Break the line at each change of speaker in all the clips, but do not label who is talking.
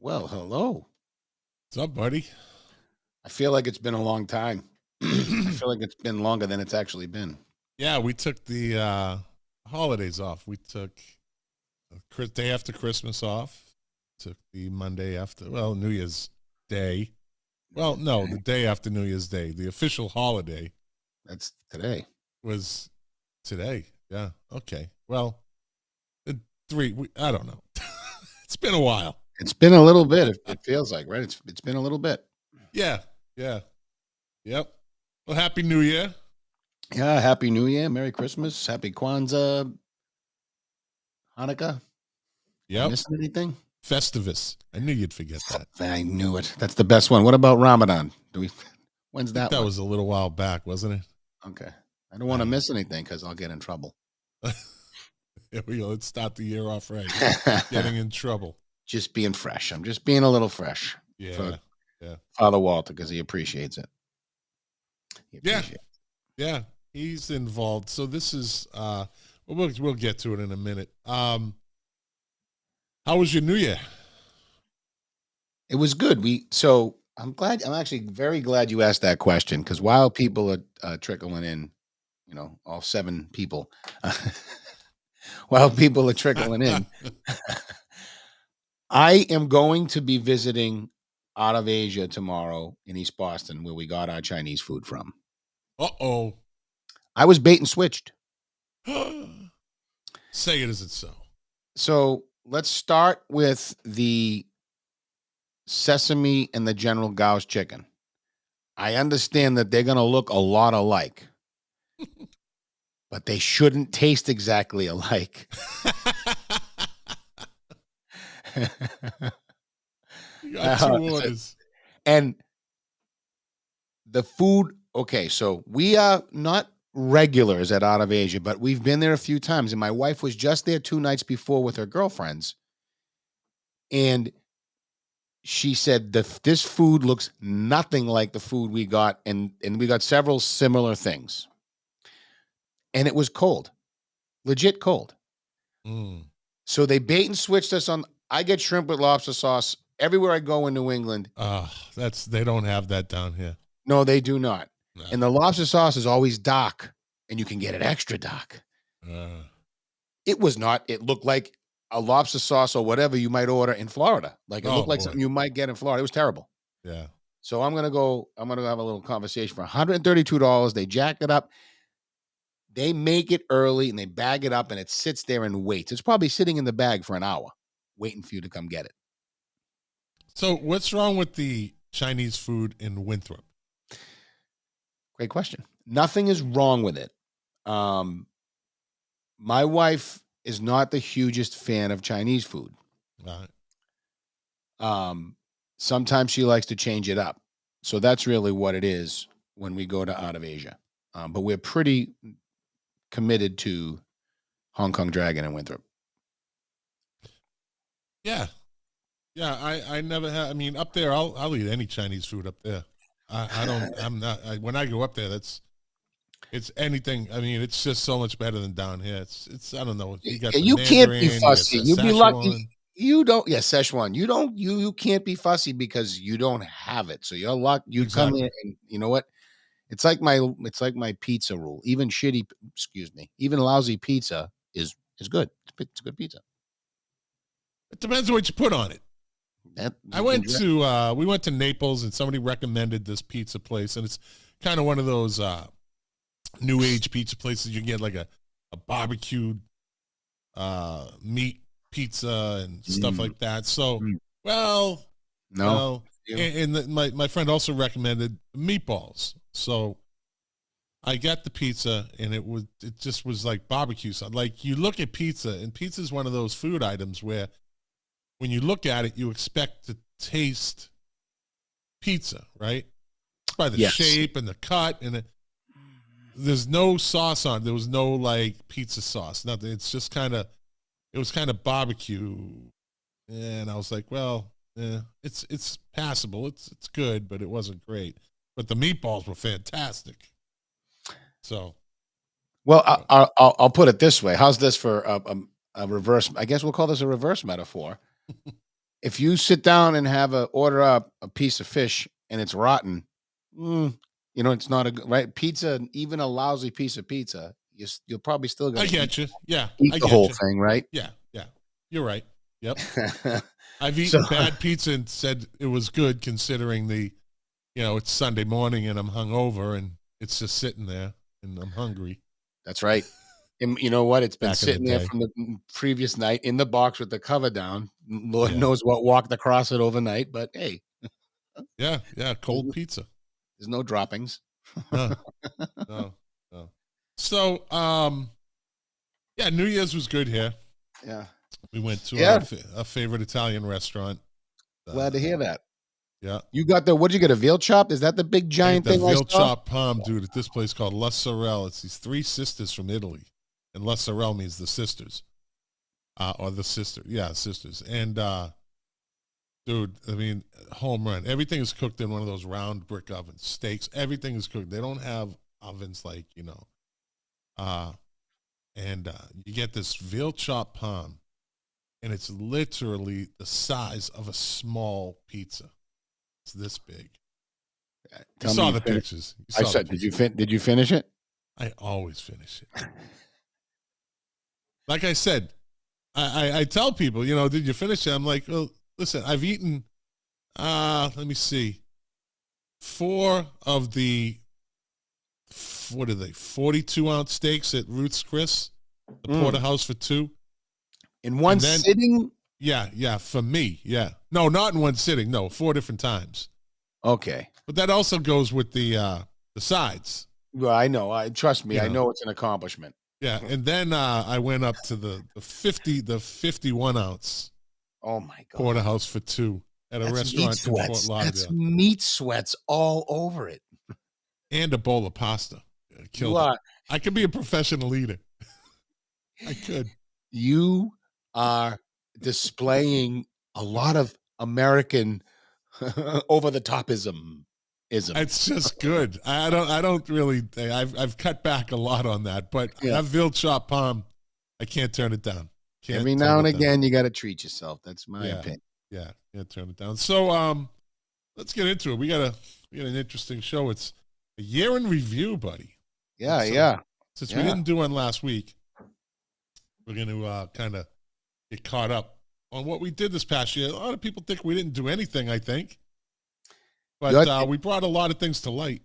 Well, hello.
What's up, buddy?
I feel like it's been a long time. I feel like it's been longer than it's actually been.
Yeah, we took the holidays off. We took day after Christmas off. Took the Monday after, New Year's Day. Well, no, the day after New Year's Day. The official holiday
That's today.
was today. Yeah. Okay. Well, I don't know. It's been a while.
It's been a little bit. It feels like, right? It's been a little bit.
Yeah. Yeah. Yep. Well, Happy New Year.
Yeah. Happy New Year. Merry Christmas. Happy Kwanzaa. Hanukkah.
Yep.
Missing anything?
Festivus. I knew you'd forget that.
I knew it. That's the best one. What about Ramadan? When's that?
That was a little while back, wasn't it?
Okay. I don't want to miss anything because I'll get in trouble.
Here we go. Let's start the year off right. Getting in trouble.
Just being fresh. I'm just being a little fresh.
Yeah.
Father Walter, because he appreciates it.
Yeah. He's involved. So this is we'll get to it in a minute. How was your New Year?
It was good. I'm actually very glad you asked that question, because while people are trickling in, all 7 people, while people are trickling in, I am going to be visiting out of Asia tomorrow in East Boston, where we got our Chinese food from.
Uh-oh.
I was bait and switched.
Say it as it's so.
So let's start with the sesame and the General Gao's chicken. I understand that they're going to look a lot alike, but they shouldn't taste exactly alike.
You got 2 orders.
And the food, okay, so we are not regulars at Out of Asia, but we've been there a few times, and my wife was just there 2 nights before with her girlfriends, and she said this food looks nothing like the food we got, and we got several similar things, and it was cold, legit cold. So they bait and switched us on. I get shrimp with lobster sauce everywhere I go in New England.
They don't have that down here.
No, they do not.
No.
And the lobster sauce is always dark, and you can get it extra dark. It was not. It looked like a lobster sauce or whatever you might order in Florida. Like, it looked like something you might get in Florida. It was terrible.
Yeah.
So I'm gonna have a little conversation for $132. They jacked it up. They make it early and they bag it up, and it sits there and waits. It's probably sitting in the bag for an hour, waiting for you to come get it.
So what's wrong with the Chinese food in Winthrop?
Great question. Nothing is wrong with it. My wife is not the hugest fan of Chinese food.
Right.
Sometimes she likes to change it up. So that's really what it is when we go to Out of Asia. But we're pretty committed to Hong Kong Dragon and Winthrop.
Yeah. I never have. I mean, up there, I'll eat any Chinese food up there. When I go up there, it's anything. I mean, it's just so much better than down here. It's I don't know.
You can't be fussy. You'd be lucky. You don't. Yeah, Szechuan. You can't be fussy because you don't have it. So you're lucky. You come in, and you know what? It's like my pizza rule. Even lousy pizza is good. It's a good pizza.
It depends on what you put on it. We went to Naples, and somebody recommended this pizza place, and it's kind of one of those new age pizza places. You can get like a barbecued meat pizza and stuff
Mm,
like that. So,
mm.
well,
No. You?
my friend also recommended meatballs. So I got the pizza, and it just was like barbecue sauce. Like, you look at pizza, and pizza is one of those food items where when you look at it, you expect to taste pizza, right? By the
Yes.
shape and the cut, and there's no sauce on. There was no like pizza sauce, nothing. It was kind of barbecue, and I was like, well, it's passable. It's good, but it wasn't great. But the meatballs were fantastic. So,
Well,
uh,
I'll put it this way. How's this for a reverse? I guess we'll call this a reverse metaphor. If you sit down and order up a piece of fish and it's rotten, mm, it's not a right pizza. Even a lousy piece of pizza, you're probably still
I
gonna
get you. Yeah,
eat
I
the
get
whole
you.
thing, right?
Yeah, yeah. You're right. Yep. I've
So
eaten bad pizza and said it was good, considering it's Sunday morning and I'm hungover and it's just sitting there and I'm hungry.
that's right. And you know what? It's been
Back in the
sitting there
day.
from the previous night in the box with the cover down. Lord
Yeah.
knows what walked across it overnight, but hey,
Yeah, yeah,
there's
cold
no,
pizza.
there's no droppings.
No, no, no. So, yeah, New Year's was good here.
Yeah.
We went to
Yeah.
our favorite Italian restaurant.
Glad to hear that.
Yeah.
You got what'd you get? A veal chop? Is that the big
I
giant
got the
thing I
veal
saw?
chop palm, dude, at this place called La Sorelle. It's these three sisters from Italy. And La Sorelle means the sisters. Or the sister. Yeah, sisters. And dude, I mean, home run. Everything is cooked in one of those round brick ovens. Steaks, everything is cooked. They don't have ovens like, and you get this veal chop palm, and it's literally the size of a small pizza. It's this big. You
Tell me
saw
you
the
finished.
pictures. You
I
saw the
said,
pictures.
did you finish it?
I always finish it. Like I said, I tell people, did you finish it? I'm like, well, listen, I've eaten, let me see, 4 of the, what are they, 42-ounce steaks at Ruth's Chris, the porterhouse for 2.
In one
And then,
sitting?
yeah, for me, yeah. No, not in one sitting. No, 4 different times.
Okay.
But that also goes with the sides.
Well, I know. Trust me, I know it's an accomplishment.
Yeah, and then I went up to the 51-ounce
Oh my God.
porterhouse for 2 at a
That's
restaurant in Fort Lauderdale.
That's meat sweats all over it.
And a bowl of pasta. Killed
You are
it. I could be a professional eater. I could.
you are displaying a lot of American over the topism.
It's just good. I don't really. I've cut back a lot on that, but that veal chop palm, I can't turn it down.
Every now and again, you got to treat yourself. That's my opinion.
Yeah, can't turn it down. So let's get into it. We got an interesting show. It's a year in review, buddy.
Yeah.
Since we didn't do one last week, we're going to kind of get caught up on what we did this past year. A lot of people think we didn't do anything, I think. But we brought a lot of things to light.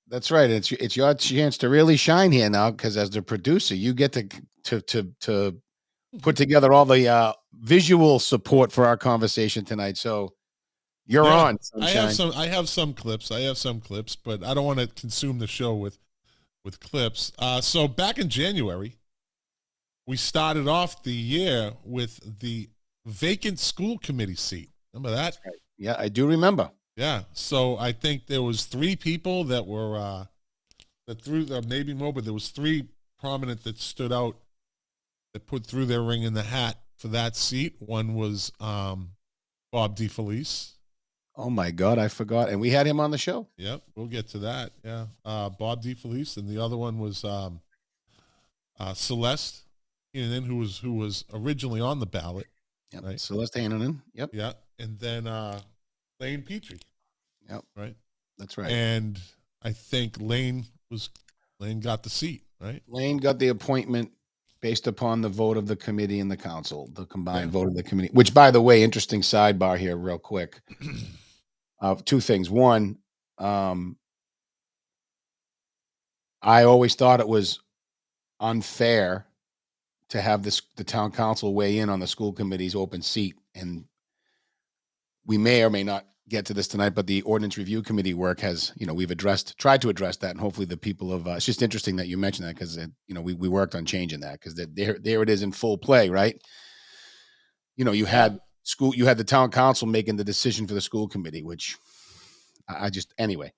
That's right. It's your chance to really shine here now, because as the producer, you get to put together all the visual support for our conversation tonight. So you're on, sunshine.
I have some clips, but I don't want to consume the show with clips. So back in January, we started off the year with the vacant school committee seat. Remember that?
Right. Yeah, I do remember.
Yeah. So I think there was 3 people that were that threw, maybe more, but there was 3 prominent that stood out, that put through their ring in the hat for that seat. One was Bob DeFelice.
Oh my God, I forgot. And we had him on the show.
Yep, we'll get to that. Yeah. Bob DeFelice, and the other one was Celeste Hannon, who was originally on the ballot.
Yep.
Right?
Celeste Hannon. Yep.
Yeah. And then Lane Petrie.
Yep.
Right.
That's right.
And I think Lane got the seat, right?
Lane got the appointment based upon the vote of the committee and the council, the combined vote of the committee, which, by the way, interesting sidebar here real quick. 2 things. One, I always thought it was unfair to have the town council weigh in on the school committee's open seat. And we may or may not get to this tonight, but the ordinance review committee work has, we've tried to address that. And hopefully the people of, it's just interesting that you mentioned that, because, we worked on changing that, because there it is in full play, right? You had you had the town council making the decision for the school committee, which I just, anyway.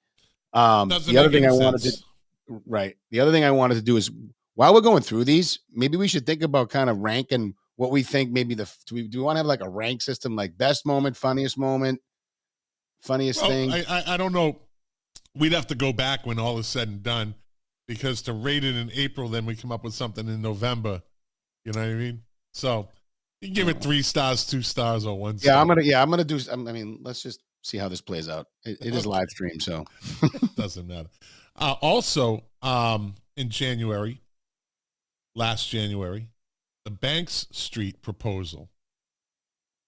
Doesn't
The other
make
thing
any
I wanted
sense.
to, right. The other thing I wanted to do is, while we're going through these, maybe we should think about kind of ranking what we think maybe do we want to have like a rank system, like best moment, funniest
Well,
thing?
I don't know. We'd have to go back when all is said and done, because to rate it in April, then we come up with something in November. You know what I mean? So you can give it 3 stars, 2 stars, or 1 star.
I'm gonna do. I mean, let's just see how this plays out. It is live stream, so
it doesn't matter. Also, in January, last January, the Banks Street proposal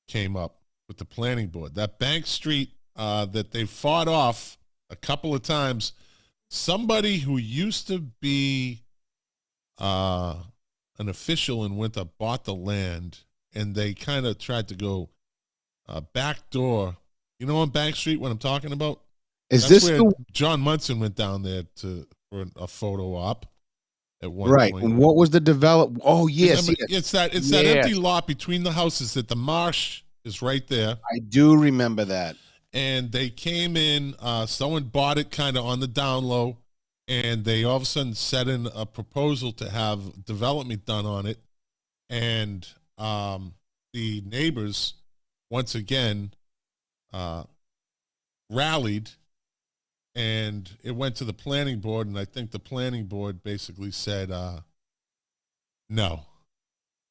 came up with the planning board. That Banks Street that they fought off a couple of times. Somebody who used to be an official in Winthrop bought the land, and they kind of tried to go backdoor. You know, on Bank Street, what I'm talking about? That's where John Munson went down there for a photo op at one point.
And what was the develop? Oh, yes,
it's that empty lot between the houses that the marsh is right there.
I do remember that.
And they came in, someone bought it kind of on the down low, and they all of a sudden set in a proposal to have development done on it. And the neighbors, once again, rallied, and it went to the planning board. And I think the planning board basically said, no.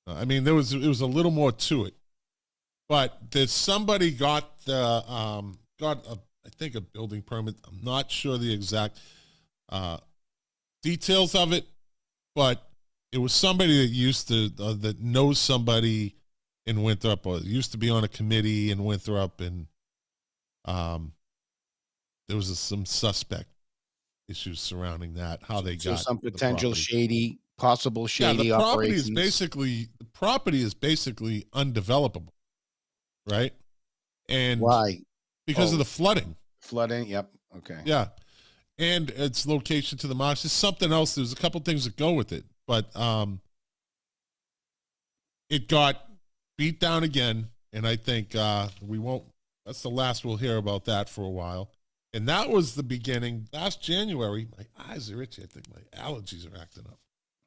I mean, it was a little more to it. But there's somebody got I think a building permit. I'm not sure the exact details of it, but it was somebody that used to that knows somebody in Winthrop, or used to be on a committee in Winthrop, and there was some suspect issues surrounding that. How they got
some potential possible shady
the property
operations.
The property is basically undevelopable. Right. And
why?
Because of the flooding.
Yep. Okay.
Yeah. And its location to the marsh is something else. There's a couple things that go with it, but it got beat down again. And I think that's the last we'll hear about that for a while. And that was the beginning. Last January, my eyes are itchy. I think my allergies are acting up.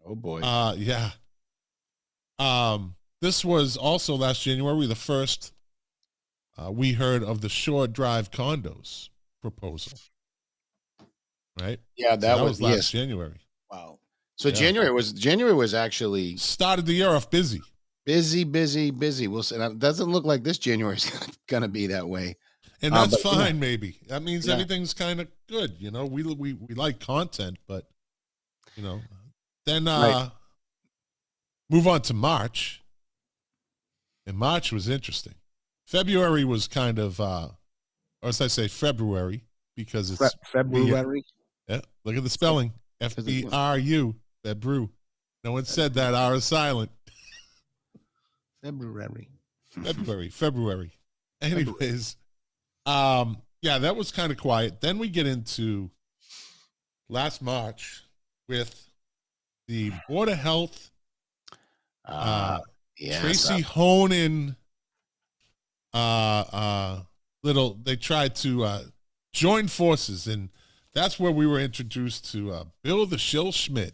Oh boy.
Yeah. This was also last January, the first we heard of the Shore Drive condos proposal, right?
Yeah, that was
last January.
Wow. So yeah. January was actually
started the year off busy.
Busy. We'll say that doesn't look like this January is going to be that way,
and that's fine. Yeah. Maybe that means everything's kind of good. You know, we like content, but then move on to March, and March was interesting. February was kind of, or as I say, February, because it's
February.
Yeah, look at the spelling. F-B-R-U, February. No one said that R is silent.
February.
Anyways, yeah, that was kind of quiet. Then we get into last March with the Board of Health, Tracy Honan. They tried to join forces, and that's where we were introduced to Bill the Shill Schmidt.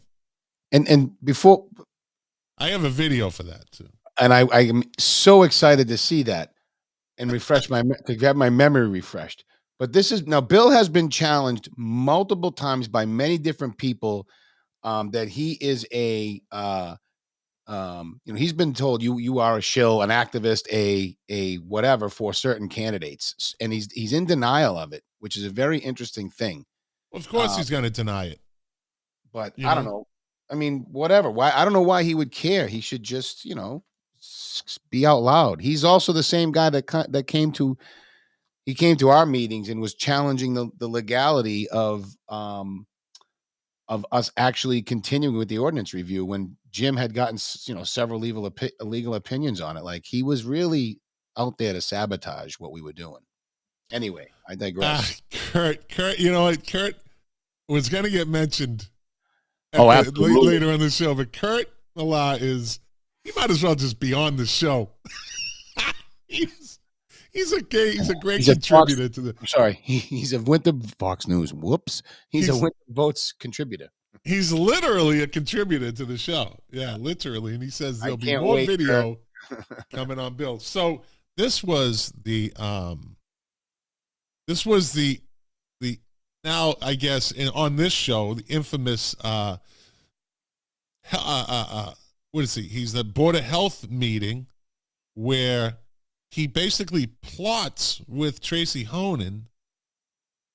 And before,
I have a video for that too,
and I am so excited to see that and to have my memory refreshed. But Bill has been challenged multiple times by many different people that he is he's been told you are a shill, an activist, a whatever for certain candidates, and he's in denial of it, which is a very interesting thing.
Well, of course, he's going to deny it,
but I don't know. I mean, whatever. Why? I don't know why he would care. He should just be out loud. He's also the same guy that came to our meetings and was challenging the legality of us actually continuing with the ordinance review when Jim had gotten, several legal opinions on it. Like, he was really out there to sabotage what we were doing. Anyway, I digress.
Kurt, you know what? Kurt was going to get mentioned
Absolutely.
later in the show, but Kurt Millar he might as well just be on the show. He's a great contributor to the.
I'm sorry, he's a Winthrop Fox News. Whoops, he's a Winthrop Votes contributor.
He's literally a contributor to the show. Yeah, literally, and he says there'll be more video coming on Bill. So this was the now I guess on this show the infamous what is he? He's the Board of Health meeting where he basically plots with Tracy Honan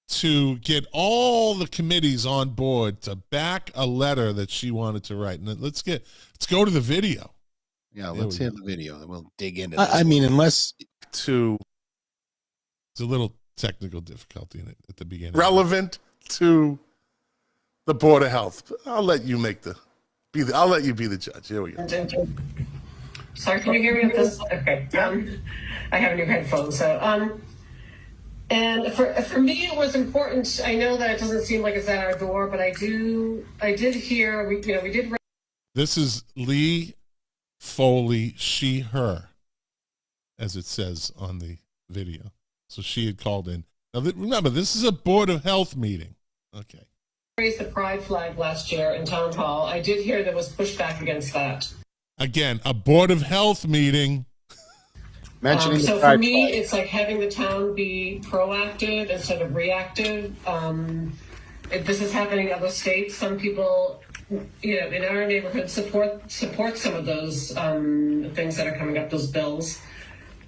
to get all the committees on board to back a letter that she wanted to write. And let's go to the video.
Yeah, let's hear the video, and we'll dig into this. I mean, there's a
little technical difficulty in it at the beginning.
Relevant to the Board of Health. I'll let you I'll let you be the judge. Here we go.
Sorry, can you hear me with this? Okay. I have new headphones. So, and for me, it was important. I know that it doesn't seem like it's at our door, but I did hear. We did.
This is Lee Foley, she, her, as it says on the video. So she had called in. Now, remember, this is a Board of Health meeting. Okay.
Raised the pride flag last year in town hall. I did hear there was pushback against that.
Again, a Board of Health meeting.
So for me, it's like having the town be proactive instead of reactive. This is happening in other states. Some people, in our neighborhood support some of those things that are coming up, those bills.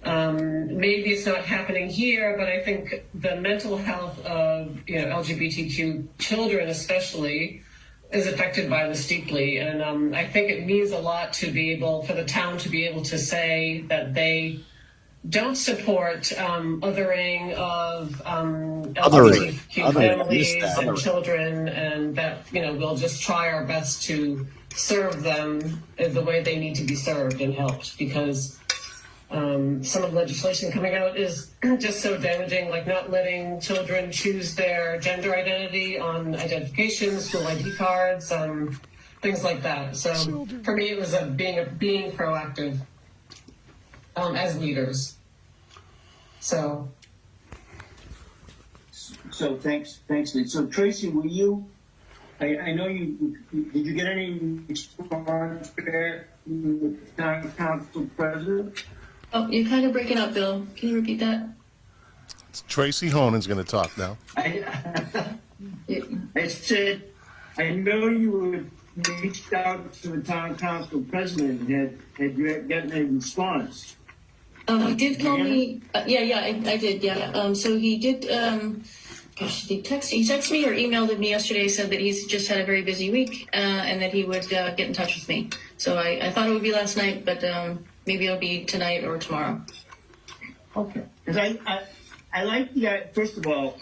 Maybe it's not happening here, but I think the mental health of LGBTQ children especially is affected by this deeply, and I think it means a lot for the town to be able to say that they don't support othering of LGBTQ families and children, and that we'll just try our best to serve them the way they need to be served and helped, because some of the legislation coming out is just so damaging, like not letting children choose their gender identity on identification, school ID cards, things like that. So for me, it was being proactive as leaders. So
thanks, Lee. So Tracy, were you? I know you. Did you get any response there from the town council president?
Oh, you're kind of breaking up, Bill. Can you repeat that?
Tracy Honan's going to talk now.
I said, I know you reached out to the town council president and had you gotten a response?
He did call me. I did. Yeah. So he did. He texted me or emailed me yesterday. Said that he's just had a very busy week and that he would get in touch with me. So I thought it would be last night, but maybe it'll be tonight or tomorrow.
Okay. Because I like the first of all,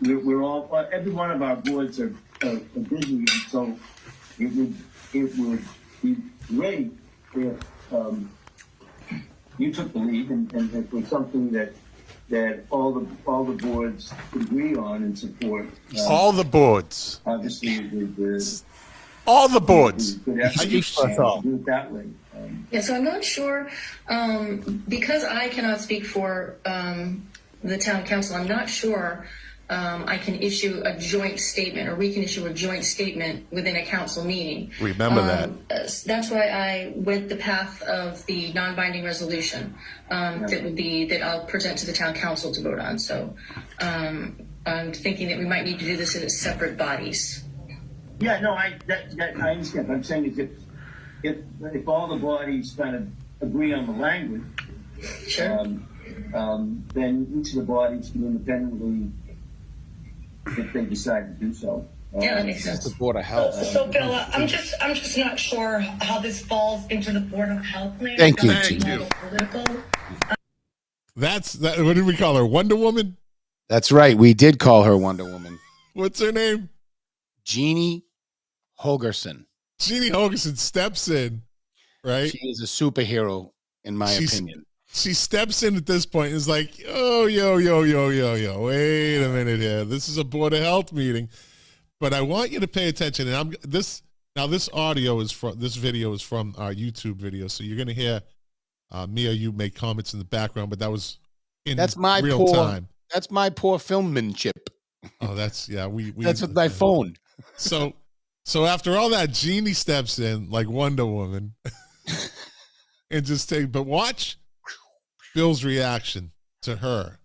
we're all every one of our boards are busy, and so it would be great if you took the lead and it was something that all the boards agree on and support.
All the boards.
Obviously,
all the boards.
Do it that way.
Yeah, so I'm not sure, because I cannot speak for the town council, I'm not sure I can issue a joint statement, or we can issue a joint statement within a council meeting.
Remember that.
That's why I went the path of the non-binding resolution that I'll present to the town council to vote on. So I'm thinking that we might need to do this as separate bodies.
Yeah, no, I understand. I'm saying is if all the bodies kind of agree on the language,
sure.
Then each of the bodies can independently, if they decide to do so.
Yeah, that makes sense.
The Board of Health.
So Bill, I'm just not sure how this falls into the Board of Health.
Thank you.
Political.
What did we call her? Wonder Woman?
That's right. We did call her Wonder Woman.
What's her name?
Jeannie Holgerson.
Jeannie Hogerson steps in, right?
She is a superhero, in my opinion.
She steps in at this point and is like, oh, yo. Wait a minute here. This is a Board of Health meeting. But I want you to pay attention. And this video is from our YouTube video. So you're going to hear me or you make comments in the background, but that was in real time.
That's my poor filmmanship.
Oh, that's
that's with my phone.
So after all that, Jeannie steps in like Wonder Woman and but watch Bill's reaction to her.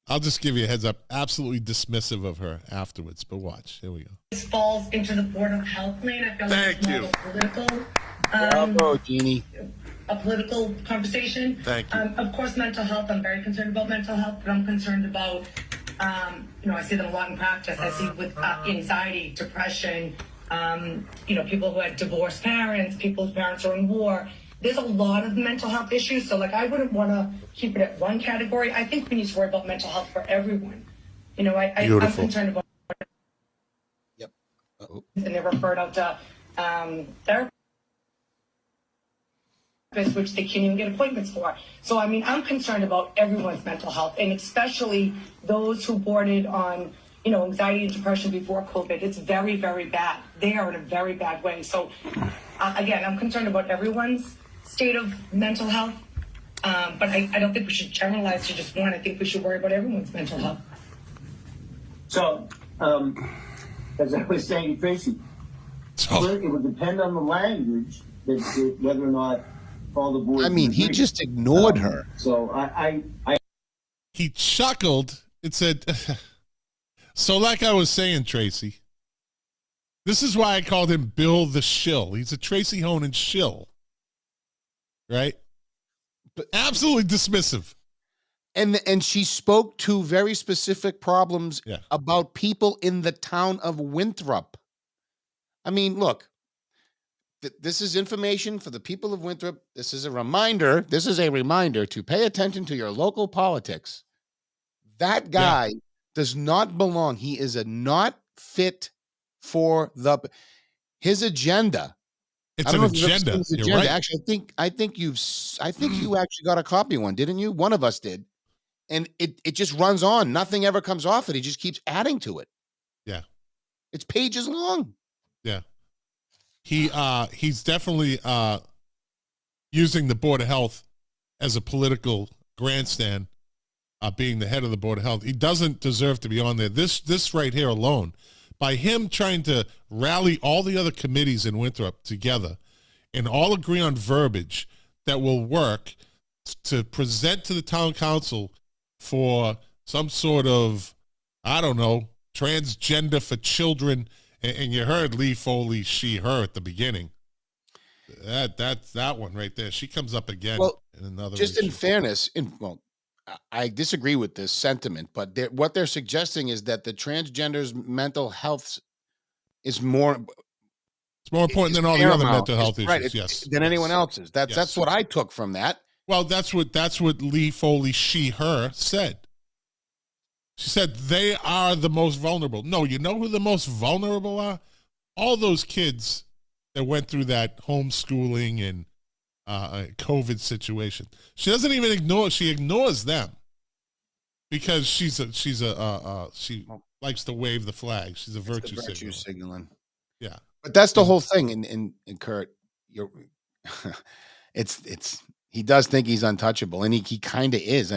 I'll just give you a heads up. Absolutely dismissive of her afterwards, but watch. Here we go.
This falls into the Board of Health lane. I feel like it's more of a political,
Bravo, Jeannie.
a political conversation.
Thank you.
Of course, mental health. I'm very concerned about mental health, but I'm concerned about, I see them a lot in practice. I see with anxiety, depression, people who had divorced parents, people whose parents are in war. There's a lot of mental health issues. So I wouldn't want to keep it at one category. I think we need to worry about mental health for everyone. I'm concerned about.
Yep. Uh-oh.
And they're referred out to therapists, which they can't even get appointments for. So, I'm concerned about everyone's mental health, and especially those who boarded on, anxiety and depression before COVID. It's very, very bad. They are in a very bad way. So, again, I'm concerned about everyone's state of mental health, but I don't think we should generalize to just one. I think we should worry about everyone's mental health.
So, as I was saying to Tracy, it would depend on the language whether or not all the boards.
He just ignored her.
So
He chuckled and said, so like I was saying, Tracy, this is why I called him Bill the Shill. He's a Tracy Honan shill. Right? But absolutely dismissive.
And she spoke to very specific problems about people in the town of Winthrop. Look, this is information for the people of Winthrop. This is a reminder. This is a reminder to pay attention to your local politics. That guy does not belong. He is not fit for his agenda.
It's an agenda. You're right.
Actually, I think you actually got a copy of one, didn't you? One of us did. And it just runs on. Nothing ever comes off it. He just keeps adding to it.
Yeah.
It's pages long.
Yeah. He's definitely using the Board of Health as a political grandstand, being the head of the Board of Health. He doesn't deserve to be on there. This right here alone, by him trying to rally all the other committees in Winthrop together and all agree on verbiage that will work to present to the town council for some sort of, I don't know, transgender for children. And you heard Lee Foley, she, her at the beginning. That's that one right there. She comes up again in another
just
issue.
In fairness, I disagree with this sentiment, but what they're suggesting is that the transgender's mental health is more.
It's more important than all the other mental health issues.
Right,
yes,
than anyone else's. That's what I took from that.
Well, that's what Lee Foley, she, her said. She said they are the most vulnerable. No, you know who the most vulnerable are? All those kids that went through that homeschooling and COVID situation. She doesn't even ignore. She ignores them because she likes to wave the flag. She's a virtue
signaling.
Yeah,
but that's the whole thing. And Kurt, it's he does think he's untouchable, and he kind of is.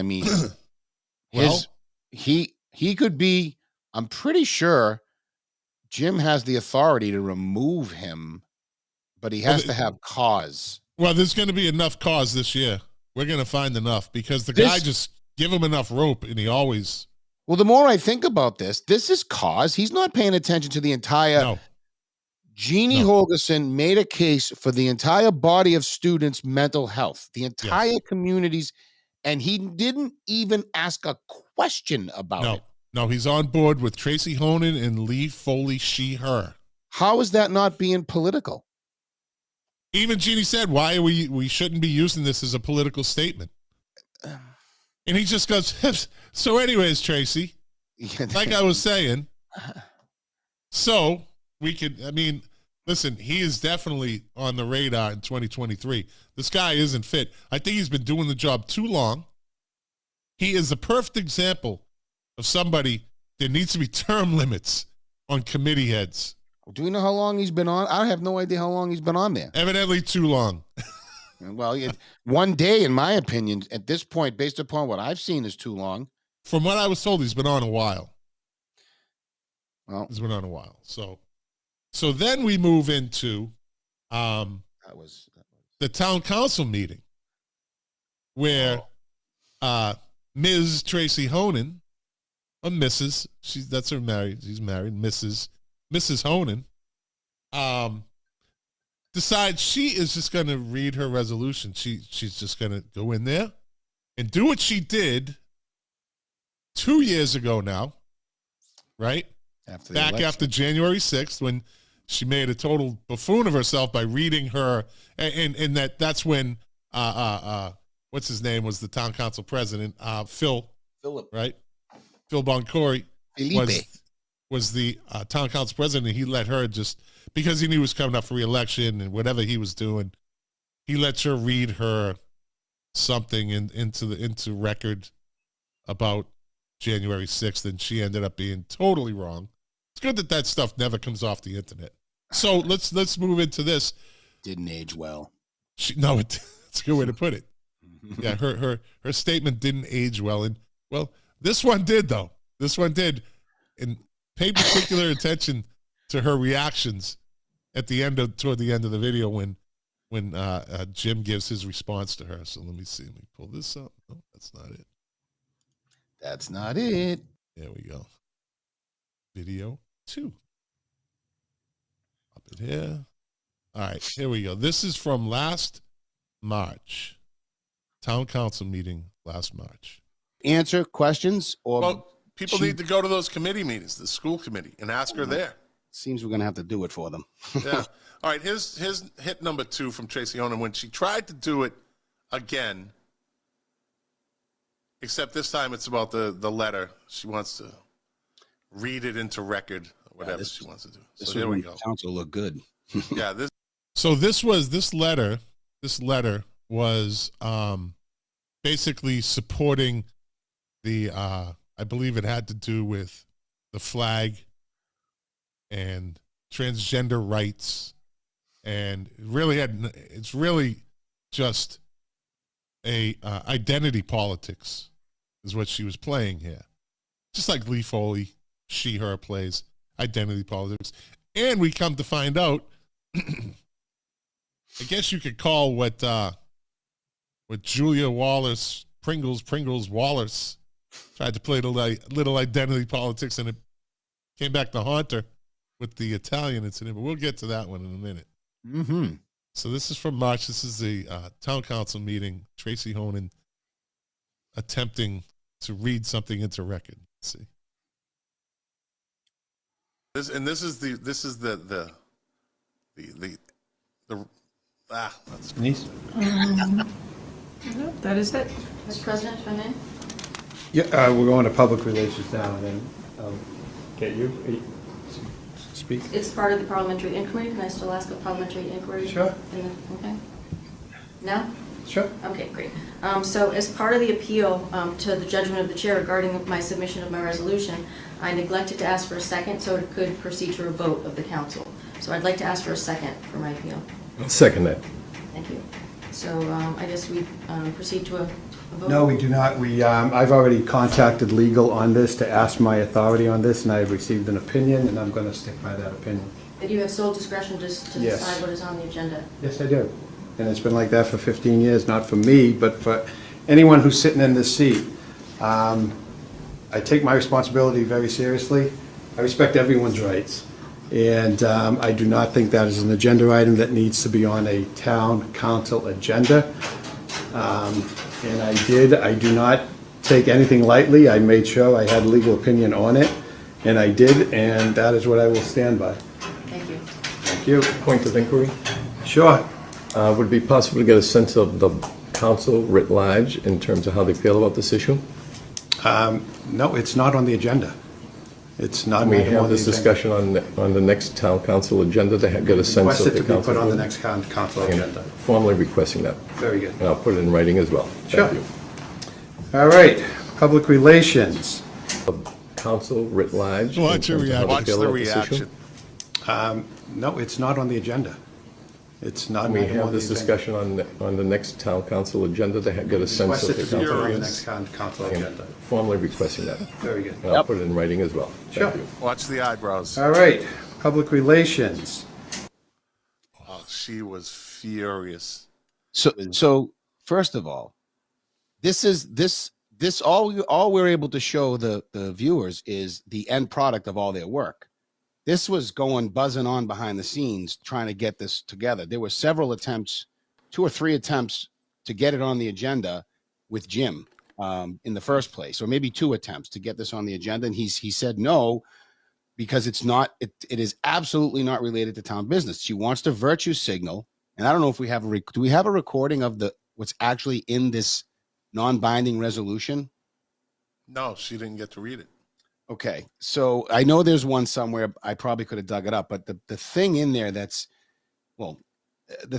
He could be. I'm pretty sure Jim has the authority to remove him, but he has to have cause.
Well, there's going to be enough cause this year. We're going to find enough because the guy just give him enough rope, and he always.
Well, the more I think about this is cause. He's not paying attention to the entire.
No.
Jeannie Holgerson made a case for the entire body of students' mental health, the entire communities, and he didn't even ask a question about it.
No, he's on board with Tracy Honan and Lee Foley, she, her.
How is that not being political?
Even Jeannie said, why we shouldn't be using this as a political statement. And he just goes, so anyways, Tracy, like I was saying, so we could, listen, he is definitely on the radar in 2023. This guy isn't fit. I think he's been doing the job too long. He is a perfect example of somebody that needs to be term limits on committee heads.
Do we know how long he's been on? I have no idea how long he's been on there.
Evidently too long.
Well, one day, in my opinion, at this point, based upon what I've seen, is too long.
From what I was told, he's been on a while.
Well,
He's been on a while. So then we move into
that was
the town council meeting where Ms. Tracy Honan, or Mrs. That's her married. She's married, Mrs. Honan, decides she is just going to read her resolution. She's just going to go in there and do what she did 2 years ago now, right? After January 6th, when she made a total buffoon of herself by reading her, and that's when what's his name was the town council president, Philip, right? Phil Boncory was the town council president, and he let her just, because he knew he was coming up for re-election and whatever he was doing, he lets her read her something into record about January 6th, and she ended up being totally wrong. It's good that stuff never comes off the internet. So let's move into this.
Didn't age well.
It's a good way to put it. Yeah, her statement didn't age well, and well, this one did though. This one did, and pay particular attention to her reactions toward the end of the video when Jim gives his response to her. So let me see. Let me pull this up. No, that's not it.
That's not it.
There we go. Video 2. Up it here. All right, here we go. This is from last March. Town council meeting last March.
Answer questions or
Well, people need to go to those committee meetings, the school committee, and ask her there.
seems we're gonna have to do it for them.
Yeah. All right. Here's hit number 2 from Tracy Honan when she tried to do it again. Except this time it's about the letter. She wants to read it into record, whatever she wants to do. So there we go.
Council look good.
Yeah.
This letter was basically supporting the I believe it had to do with the flag and transgender rights, and it's really just a identity politics is what she was playing here. Just like Lee Foley, she, her plays identity politics. And we come to find out, I guess you could call what Julia Wallace, Pringles Wallace, tried to play the little identity politics, and it came back to haunt her with the Italian incident. But we'll get to that one in a minute.
Mm-hmm.
So this is from March. This is the town council meeting. Tracy Honan attempting to read something into record. Let's see.
This is the that's
Denise?
No, that is it.
Mr. President, if I may?
Yeah, we're going to public relations now, and then I'll get you speak.
It's part of the parliamentary inquiry. Can I still ask a parliamentary inquiry?
Sure.
Okay. Now?
Sure.
Okay, great. So as part of the appeal to the judgment of the chair regarding my submission of my resolution, I neglected to ask for a second so it could proceed to a vote of the council. So I'd like to ask for a second for my appeal.
I'll second that.
Thank you. So I guess we proceed to a vote?
No, we do not. I've already contacted legal on this to ask my authority on this, and I've received an opinion, and I'm going to stick by that opinion.
That you have sole discretion just to
Yes.
decide what is on the agenda?
Yes, I do. And it's been like that for 15 years, not for me, but for anyone who's sitting in this seat. I take my responsibility very seriously. I respect everyone's rights. And I do not think that is an agenda item that needs to be on a town council agenda. And I do not take anything lightly. I made sure I had legal opinion on it, and I did, and that is what I will stand by.
Thank you.
Thank you.
Point of inquiry.
Sure.
Would it be possible to get a sense of the council writ large in terms of how they feel about this issue?
No, it's not on the agenda. It's not.
Can we
an item
have
on
this
the agenda.
discussion on the next town council agenda to get a sense
Request
of
it
the
to be
council?
put on the
vote?
next council
I am
agenda.
formally requesting that.
Very good.
And I'll put it in writing as well.
Sure.
Thank you.
All right, public relations.
Council writ large.
Watch your
in terms of how to
reaction.
Watch
feel
the
about this issue.
reaction.
No, it's not on the agenda. It's not.
Can
an
we
item
have
on the
this
agenda.
discussion on the next town council agenda to get a sense
Request
of
it
the
to be put
council?
on the
Yes.
next council
I am
agenda.
formally requesting that.
Very good.
And I'll put it in writing as well.
Sure.
Thank you.
Watch the eyebrows.
All right, public relations.
Oh, she was furious.
So first of all, this all we're able to show the viewers is the end product of all their work. This was buzzing on behind the scenes trying to get this together. There were several attempts, 2 or 3 attempts to get it on the agenda with Jim in the first place, or maybe 2 attempts to get this on the agenda, and he said no because it is absolutely not related to town business. She wants to virtue signal, and I don't know if we have do we have a recording of what's actually in this non-binding resolution?
No, she didn't get to read it.
Okay, so I know there's one somewhere. I probably could have dug it up, but the thing in there the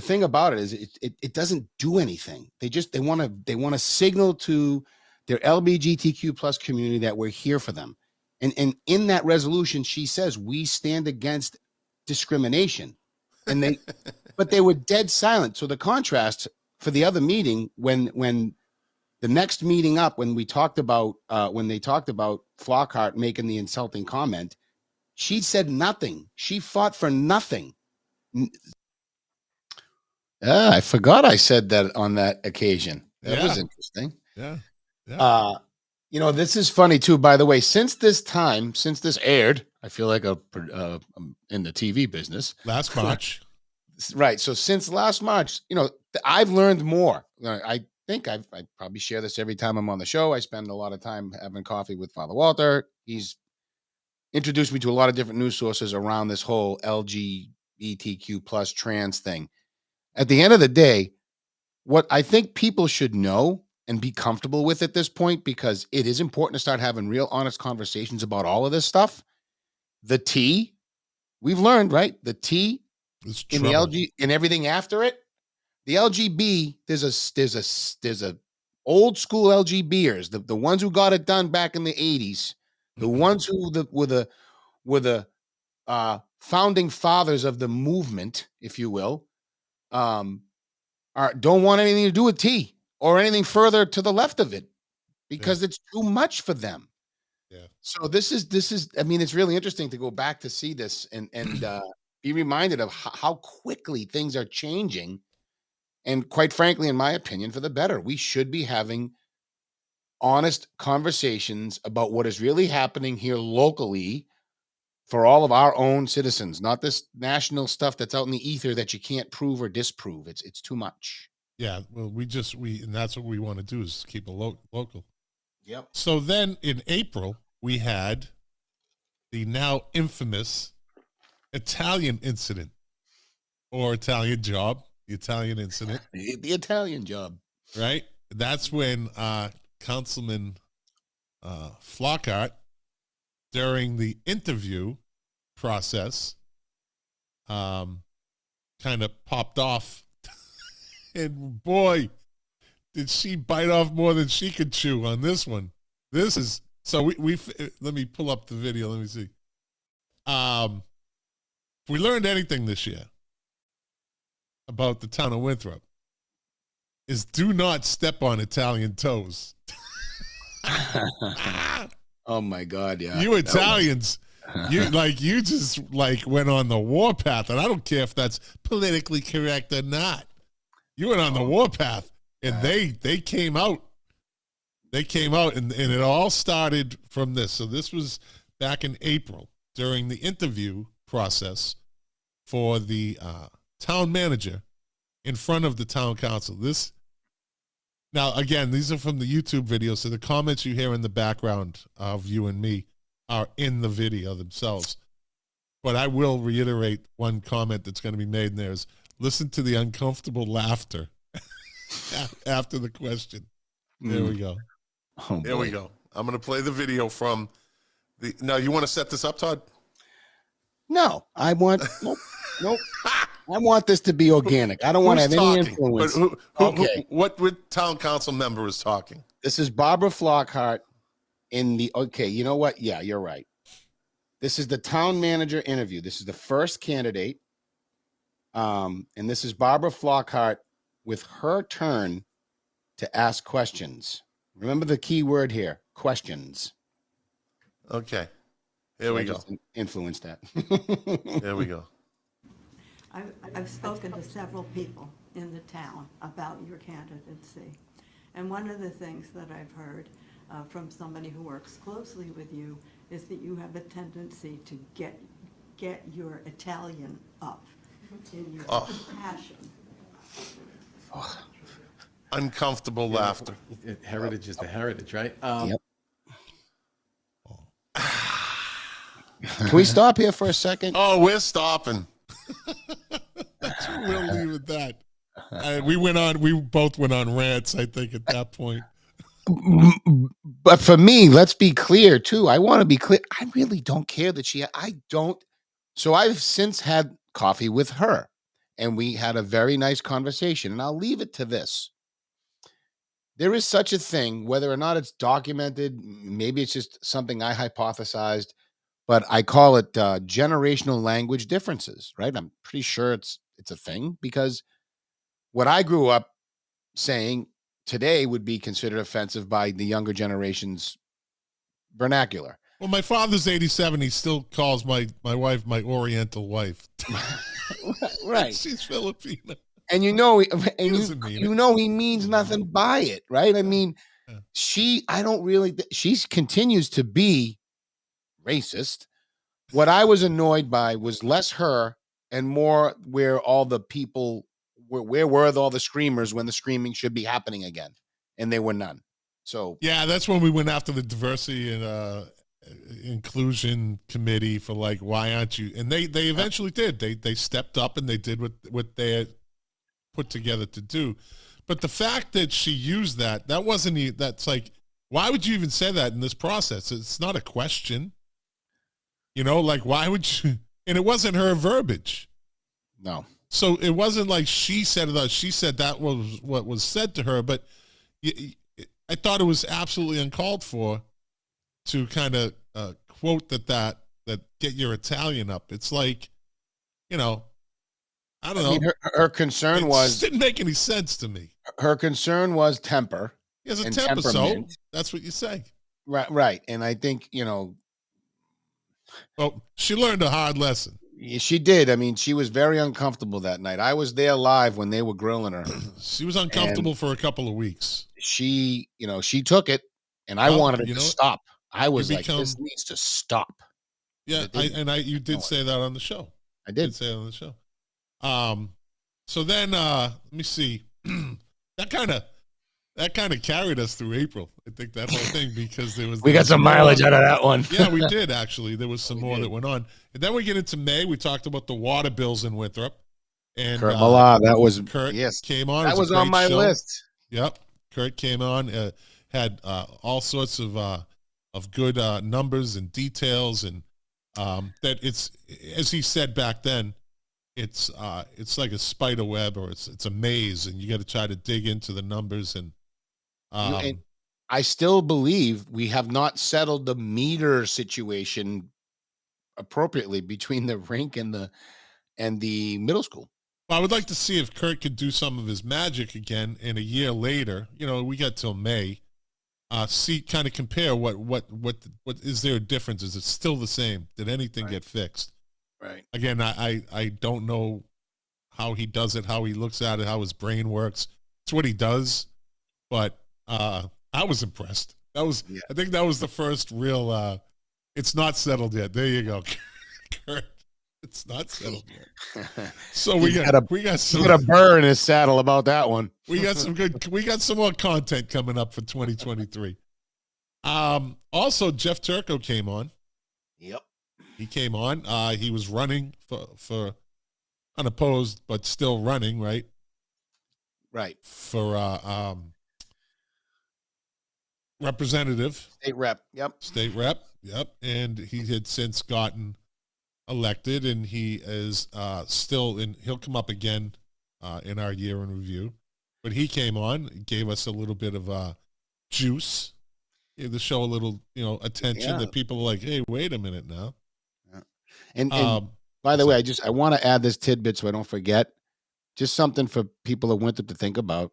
thing about it is it doesn't do anything. They want to signal to their LGBTQ plus community that we're here for them. And in that resolution, she says we stand against discrimination, but they were dead silent. So the contrast for the other meeting when the next meeting up, when they talked about Flockhart making the insulting comment, she said nothing. She fought for nothing. I forgot I said that on that occasion. That was interesting.
Yeah.
This is funny too, by the way. Since this aired, I feel like I'm in the TV business.
Last March.
Right. So since last March, I've learned more. I think I probably share this every time I'm on the show. I spend a lot of time having coffee with Father Walter. He's introduced me to a lot of different news sources around this whole LGBTQ plus trans thing. At the end of the day, what I think people should know and be comfortable with at this point, because it is important to start having real honest conversations about all of this stuff. The T, we've learned, right? The T in the LG and everything after it. The LGB, there's a old school LGBers, the ones who got it done back in the 80s, the ones who were the founding fathers of the movement, if you will, don't want anything to do with T or anything further to the left of it because it's too much for them.
Yeah.
So this is I mean, it's really interesting to go back to see this and be reminded of how quickly things are changing. And quite frankly, in my opinion, for the better. We should be having honest conversations about what is really happening here locally for all of our own citizens, not this national stuff that's out in the ether that you can't prove or disprove. It's too much.
Yeah. Well, and that's what we want to do is keep it local.
Yep.
So then in April, we had the now infamous Italian incident or Italian job. The Italian incident.
The Italian job.
Right? That's when Councilman Flockhart, during the interview process, kind of popped off. And boy, did she bite off more than she could chew on this one. This is, so we let me pull up the video. Let me see. If we learned anything this year about the town of Winthrop, is do not step on Italian toes.
Oh my God! Yeah,
you Italians, you just went on the warpath, and I don't care if that's politically correct or not. You went on the warpath, and they came out. They came out, and it all started from this. So this was back in April during the interview process for the town manager in front of the town council. Now, again, these are from the YouTube video, so the comments you hear in the background of you and me are in the video themselves. But I will reiterate one comment that's going to be made in there is, listen to the uncomfortable laughter after the question. There we go.
There we go. I'm going to play the video from No, you want to set this up, Todd?
No, I want nope. I want this to be organic. I don't want to have any influence.
But what town council member is talking?
This is Barbara Flockhart okay, you know what? Yeah, you're right. This is the town manager interview. This is the first candidate. And this is Barbara Flockhart with her turn to ask questions. Remember the key word here, questions.
Okay. Here we go.
Influence that.
There we go.
I've spoken to several people in the town about your candidacy. And one of the things that I've heard from somebody who works closely with you is that you have a tendency to get your Italian up in your passion.
Oh.
Uncomfortable laughter.
Heritage is the heritage, right?
Yep. Can we stop here for a second?
Oh, we're stopping.
We'll leave it at that. We both went on rants, I think, at that point.
But for me, let's be clear too. I want to be clear. I really don't care that so I've since had coffee with her and we had a very nice conversation, and I'll leave it to this. There is such a thing, whether or not it's documented, maybe it's just something I hypothesized, but I call it generational language differences, right? I'm pretty sure it's a thing, because what I grew up saying today would be considered offensive by the younger generation's vernacular.
Well, my father's 87. He still calls my wife my Oriental wife.
Right.
She's Filipino.
And you know he means nothing by it, right? I mean, she continues to be racist. What I was annoyed by was less her and more where all the people where were all the screamers when the screaming should be happening again, and there were none. So
yeah, that's when we went after the diversity and inclusion committee for like, why aren't you? And they eventually did. They stepped up and they did what they had put together to do. But the fact that she used that's like, why would you even say that in this process? It's not a question. You know, like, why would you? And it wasn't her verbiage.
No.
So it wasn't like she said that. She said that was what was said to her. But I thought it was absolutely uncalled for to kind of quote that get your Italian up. It's like, you know, I don't know.
Mean, her concern
didn't make any sense to me.
Her concern was temper.
He has a temper, so that's what you say.
Right. And I think,
well, she learned a hard lesson.
She did. I mean, she was very uncomfortable that night. I was there live when they were grilling her.
She was uncomfortable for a couple of weeks.
She took it, and I wanted it to stop. I was like, this needs to stop.
Yeah, you did say that on the show.
I did
say it on the show. So then let me see. that kind of carried us through April. I think that whole thing, because
we got some mileage out of that one.
Yeah, we did actually. There was some more that went on, and then we get into May. We talked about the water bills in Winthrop, and
Kurt Mallah, that was
Kurt came on.
That was on my list.
Yep, Kurt came on, had all sorts of good numbers and details, and that it's, as he said back then, it's like a spider web, or it's a maze, and you got to try to dig into the numbers. And
I still believe we have not settled the meter situation appropriately between the rink and the middle school.
Well, I would like to see if Kurt could do some of his magic again in a year later. You know, we got till May. See, kind of compare what is there a difference? Is it still the same? Did anything get fixed?
Right.
Again, I don't know how he does it, how he looks at it, how his brain works. It's what he does, but I was impressed. I think that was the first real. It's not settled yet. There you go, Kurt. It's not settled yet. So we got a
burr in his saddle about that one.
We got some more content coming up for 2023. Also, Jeff Turco came on.
Yep.
He came on. He was running for unopposed, but still running, right?
Right.
For representative.
State rep. Yep.
State rep. Yep. And he had since gotten elected, and he is still in. He'll come up again in our year in review. But he came on, gave us a little bit of juice, to show a little, attention that people are like, hey, wait a minute now.
Yeah. And by the way, I want to add this tidbit so I don't forget. Just something for people of Winthrop to think about.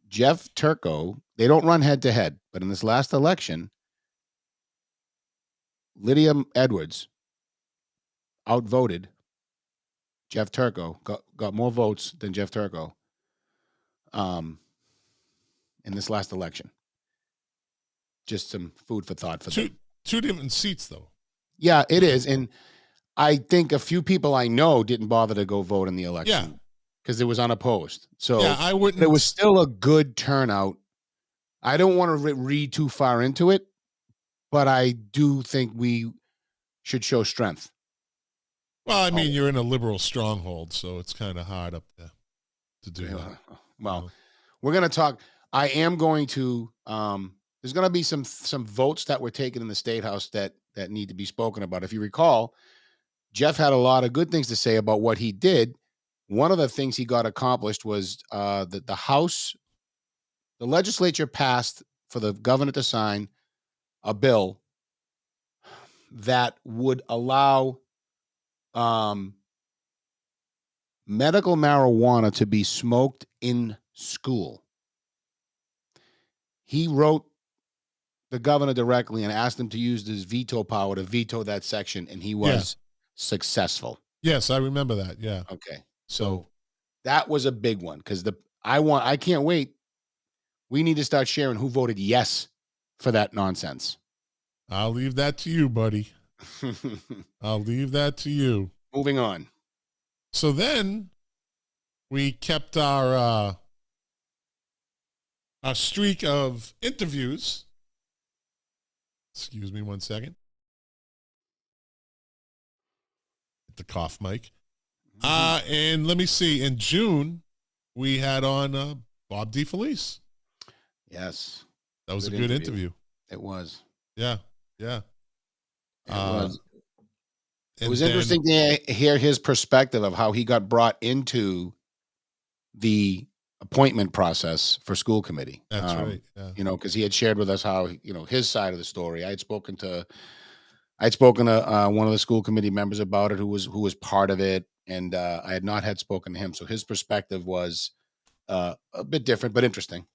Jeff Turco, they don't run head to head, but in this last election, Lydia Edwards outvoted Jeff Turco, got more votes than Jeff Turco in this last election. Just some food for thought for them.
Two different seats, though.
Yeah, it is. And I think a few people I know didn't bother to go vote in the election.
Yeah.
Because it was unopposed. So
yeah, I wouldn't.
There was still a good turnout. I don't want to read too far into it, but I do think we should show strength.
Well, I mean, you're in a liberal stronghold, so it's kind of hard up there to do that.
Well, we're going to talk. I am going to. There's going to be some votes that were taken in the State House that need to be spoken about. If you recall, Jeff had a lot of good things to say about what he did. One of the things he got accomplished was that the legislature passed for the governor to sign a bill that would allow medical marijuana to be smoked in school. He wrote the governor directly and asked him to use his veto power to veto that section, and he was successful.
Yes, I remember that. Yeah.
Okay. So that was a big one because I can't wait. We need to start sharing who voted yes for that nonsense.
I'll leave that to you, buddy. I'll leave that to you.
Moving on.
So then we kept our streak of interviews. Excuse me 1 second. Hit the cough mic. And let me see. In June, we had on Bob DeFelice.
Yes.
That was a good interview.
It was.
Yeah. Yeah.
It was. It was interesting to hear his perspective of how he got brought into the appointment process for school committee.
That's right. Yeah.
Because he had shared with us how, his side of the story. I had spoken to one of the school committee members about it who was part of it. And I had not spoken to him. So his perspective was a bit different, but interesting.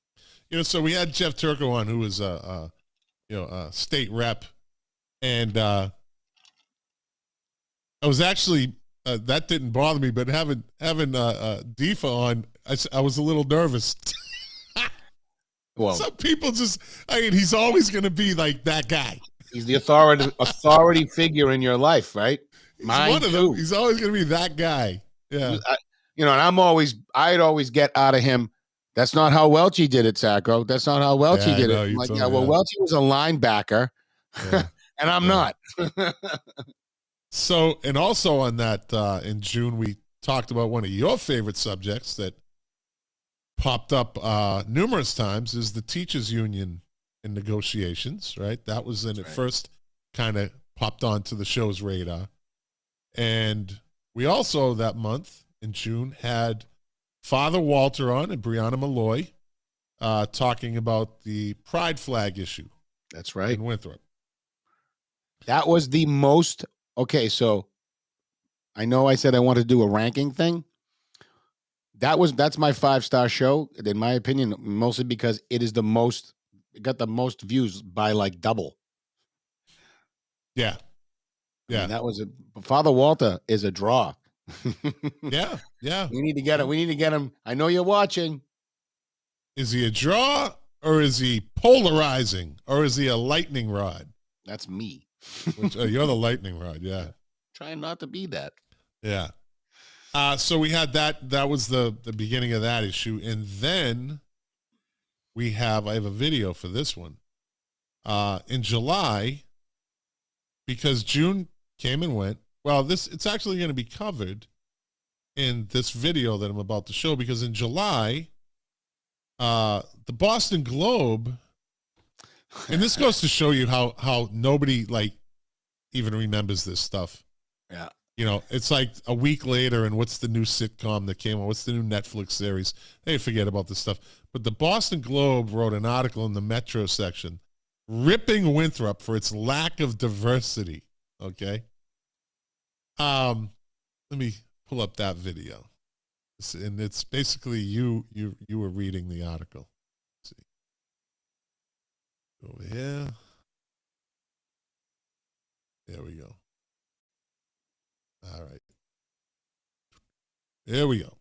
So we had Jeff Turco on, who was a state rep. And I was actually, that didn't bother me, but having Defa on, I was a little nervous.
Well,
some people he's always going to be like that guy.
He's the authority figure in your life, right?
One of them. He's always going to be that guy. Yeah.
And I'd always get out of him. That's not how Welchie did it, Sacco. That's not how Welchie did it. I'm like, Welchie was a linebacker, and I'm not.
So, and also on that, in June, we talked about one of your favorite subjects that popped up numerous times is the teachers union in negotiations, right? That was when it first kind of popped onto the show's radar. And we also, that month in June, had Father Walter on and Brianna Malloy talking about the pride flag issue.
That's right.
In Winthrop.
That was the most, okay, so I know I said I wanted to do a ranking thing. That's my 5-star show, in my opinion, mostly because it got the most views by like double.
Yeah. Yeah.
I mean, that was Father Walter is a draw.
Yeah. Yeah.
We need to get him. I know you're watching.
Is he a draw or is he polarizing or is he a lightning rod?
That's me.
You're the lightning rod. Yeah.
Trying not to be that.
Yeah. So we had that. That was the beginning of that issue. And then I have a video for this one. In July, because June came and went. Well, it's actually going to be covered in this video that I'm about to show, because in July, the Boston Globe And this goes to show you how nobody like even remembers this stuff.
Yeah.
You know, it's like a week later, and what's the new sitcom that came on? What's the new Netflix series? They forget about this stuff. But the Boston Globe wrote an article in the Metro section ripping Winthrop for its lack of diversity. Okay. Let me pull up that video. And it's basically you were reading the article. Let's see. Over here. There we go. All right. There we go.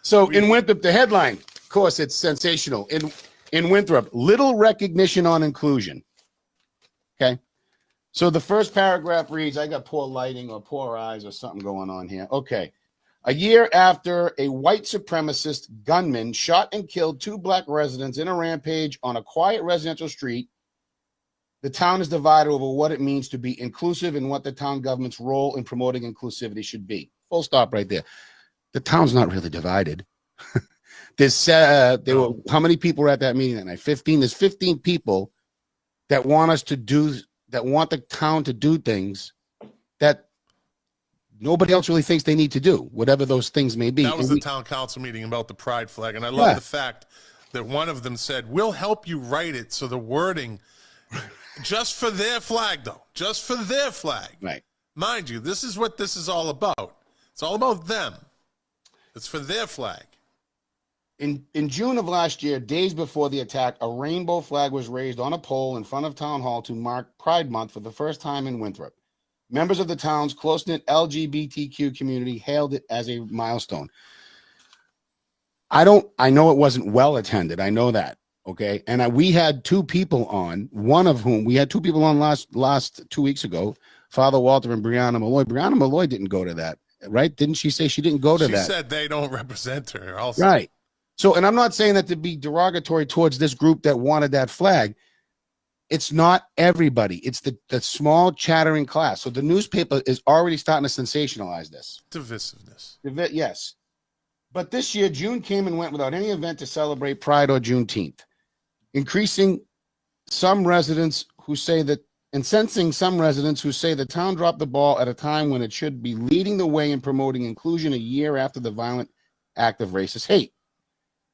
So in Winthrop, the headline, of course, it's sensational. In Winthrop, little recognition on inclusion. Okay. So the first paragraph reads, I got poor lighting or poor eyes or something going on here. Okay. A year after a white supremacist gunman shot and killed 2 black residents in a rampage on a quiet residential street, the town is divided over what it means to be inclusive and what the town government's role in promoting inclusivity should be. Full stop right there. The town's not really divided. There were how many people were at that meeting that night? 15. There's 15 people that want the town to do things that nobody else really thinks they need to do, whatever those things may be.
That was the town council meeting about the pride flag. And I love the fact that one of them said, we'll help you write it so the wording, just for their flag, though, just for their flag.
Right.
Mind you, this is what this is all about. It's all about them. It's for their flag.
In June of last year, days before the attack, a rainbow flag was raised on a pole in front of Town Hall to mark Pride Month for the first time in Winthrop. Members of the town's close-knit LGBTQ community hailed it as a milestone. I know it wasn't well attended. I know that. Okay. And we had 2 people on, one of whom we had 2 people on last 2 weeks ago, Father Walter and Brianna Malloy. Brianna Malloy didn't go to that, right? Didn't she say she didn't go to that?
She said they don't represent her also.
Right. So, and I'm not saying that to be derogatory towards this group that wanted that flag. It's not everybody. It's the small chattering class. So the newspaper is already starting to sensationalize this.
Divisiveness.
Yes. But this year, June came and went without any event to celebrate Pride or Juneteenth, increasing some residents who say that, incensing some residents who say the town dropped the ball at a time when it should be leading the way in promoting inclusion a year after the violent act of racist hate.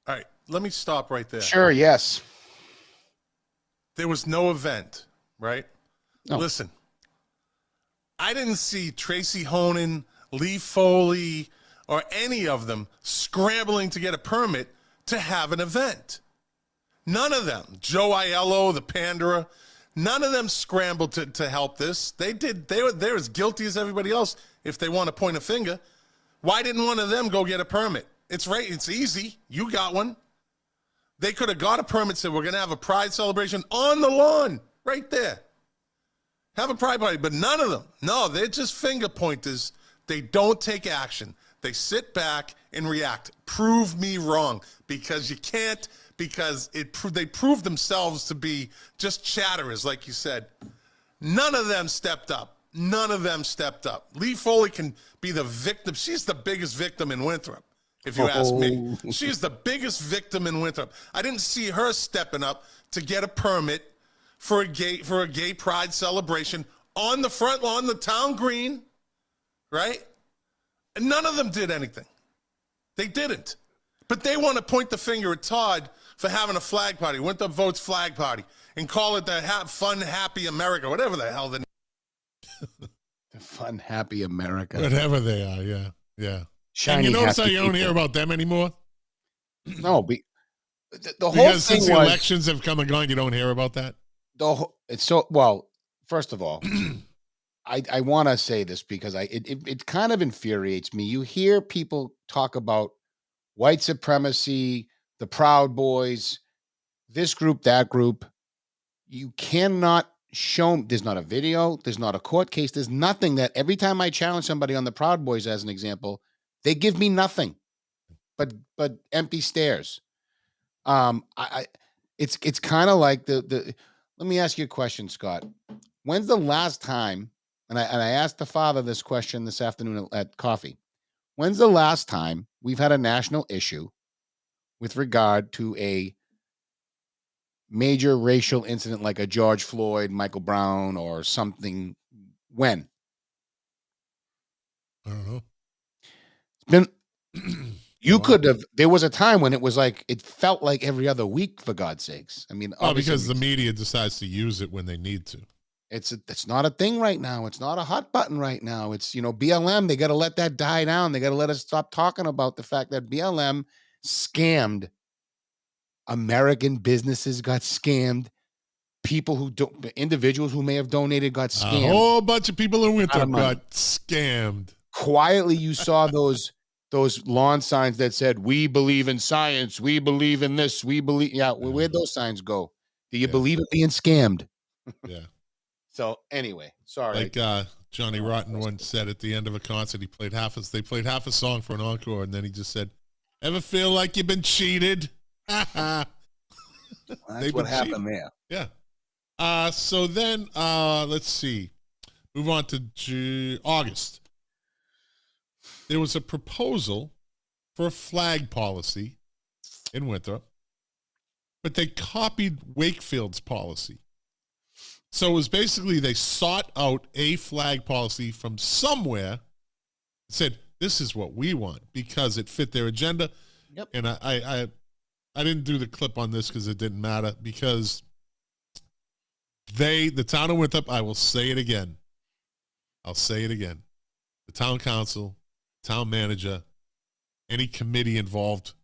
All right, let me stop right there.
Sure, yes.
There was no event, right?
No.
Listen, I didn't see Tracy Honan, Lee Foley, or any of them scrambling to get a permit to have an event. None of them. Joe Aiello, the panderer, none of them scrambled to help this. They're as guilty as everybody else if they want to point a finger. Why didn't one of them go get a permit? It's right. It's easy. You got one. They could have got a permit, said we're going to have a pride celebration on the lawn right there. Have a pride party, but none of them. No, they're just finger pointers. They don't take action. They sit back and react. Prove me wrong, because you can't, because they prove themselves to be just chatterers, like you said. None of them stepped up. None of them stepped up. Lee Foley can be the victim. She's the biggest victim in Winthrop, if you ask me. She's the biggest victim in Winthrop. I didn't see her stepping up to get a permit for a gay pride celebration on the front lawn, the town green, right? And none of them did anything. They didn't. But they want to point the finger at Todd for having a flag party, Winthrop Votes flag party, and call it the Fun Happy America, whatever the hell the
Fun Happy America.
Whatever they are, yeah. Yeah.
Shiny,
and you notice how
happy
you don't hear
people.
about them anymore?
No, the whole
Because
thing
since the
was,
elections have come and gone, you don't hear about that?
it's so, well, first of all, I want to say this because it kind of infuriates me. You hear people talk about white supremacy, the Proud Boys, this group, that group. You cannot show, there's not a video, there's not a court case, there's nothing that every time I challenge somebody on the Proud Boys as an example, they give me nothing but empty stares. It's kind of like the let me ask you a question, Scott. When's the last time, and I asked the father this question this afternoon at coffee. When's the last time we've had a national issue with regard to a major racial incident like a George Floyd, Michael Brown, or something? When?
I don't know.
It's been. You
Wow.
could have. There was a time when it was like it felt like every other week. For God's sakes, I mean,
Oh,
obviously
because the media decides to use it when they need to.
it's not a thing right now. It's not a hot button right now. It's BLM. They got to let that die down. They got to let us stop talking about the fact that BLM scammed American businesses. Got scammed. People who don't, individuals who may have donated got
A
scammed.
whole bunch of people in Winthrop
money.
got scammed.
Quietly, you saw those lawn signs that said, "We believe in science. We believe in this. We believe." Yeah, where'd those signs go? Do you believe in being scammed?
Yeah.
So anyway, sorry.
Like Johnny Rotten once said at the end of a concert, they played half a song for an encore, and then he just said, "Ever feel like you've been cheated?"
That's what happened there.
Yeah. So then, let's see. Move on to August. There was a proposal for a flag policy in Winthrop, but they copied Wakefield's policy. So it was basically they sought out a flag policy from somewhere and said, this is what we want because it fit their agenda.
Yep.
And I didn't do the clip on this because it didn't matter because the town of Winthrop, I will say it again. I'll say it again. The town council, town manager, any committee involved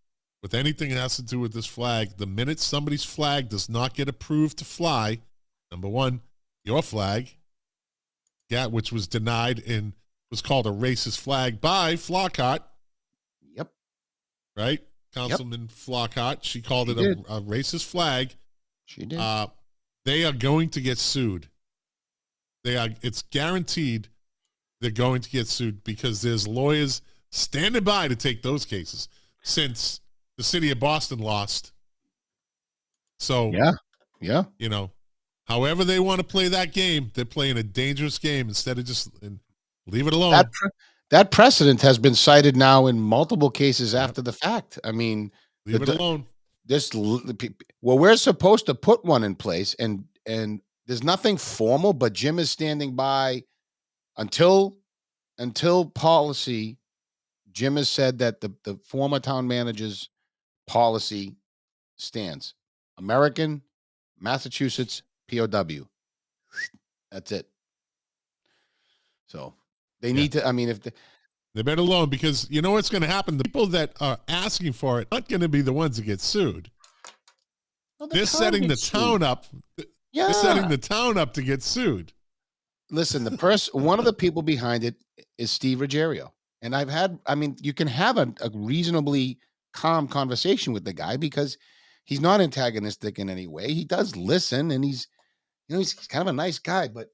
with anything that has to do with this flag, the minute somebody's flag does not get approved to fly, number one, your flag, which was denied and was called a racist flag by Flockhart.
Yep.
Right? Councilman Flockhart. She called it a racist flag.
She did.
They are going to get sued. It's guaranteed they're going to get sued because there's lawyers standing by to take those cases since the city of Boston lost. So,
yeah.
However they want to play that game, they're playing a dangerous game instead of just leave it alone.
That precedent has been cited now in multiple cases after the fact. I mean,
leave it alone.
We're supposed to put one in place, and there's nothing formal, but Jim is standing by until policy. Jim has said that the former town manager's policy stands. American, Massachusetts, POW. That's it. So they need to. I mean, if
they better alone because you know what's going to happen. The people that are asking for it aren't going to be the ones that get sued.
well,
They're setting the town up.
Yeah.
They're setting the town up to get sued.
Listen, one of the people behind it is Steve Ruggiero. And you can have a reasonably calm conversation with the guy because he's not antagonistic in any way. He does listen and he's kind of a nice guy, but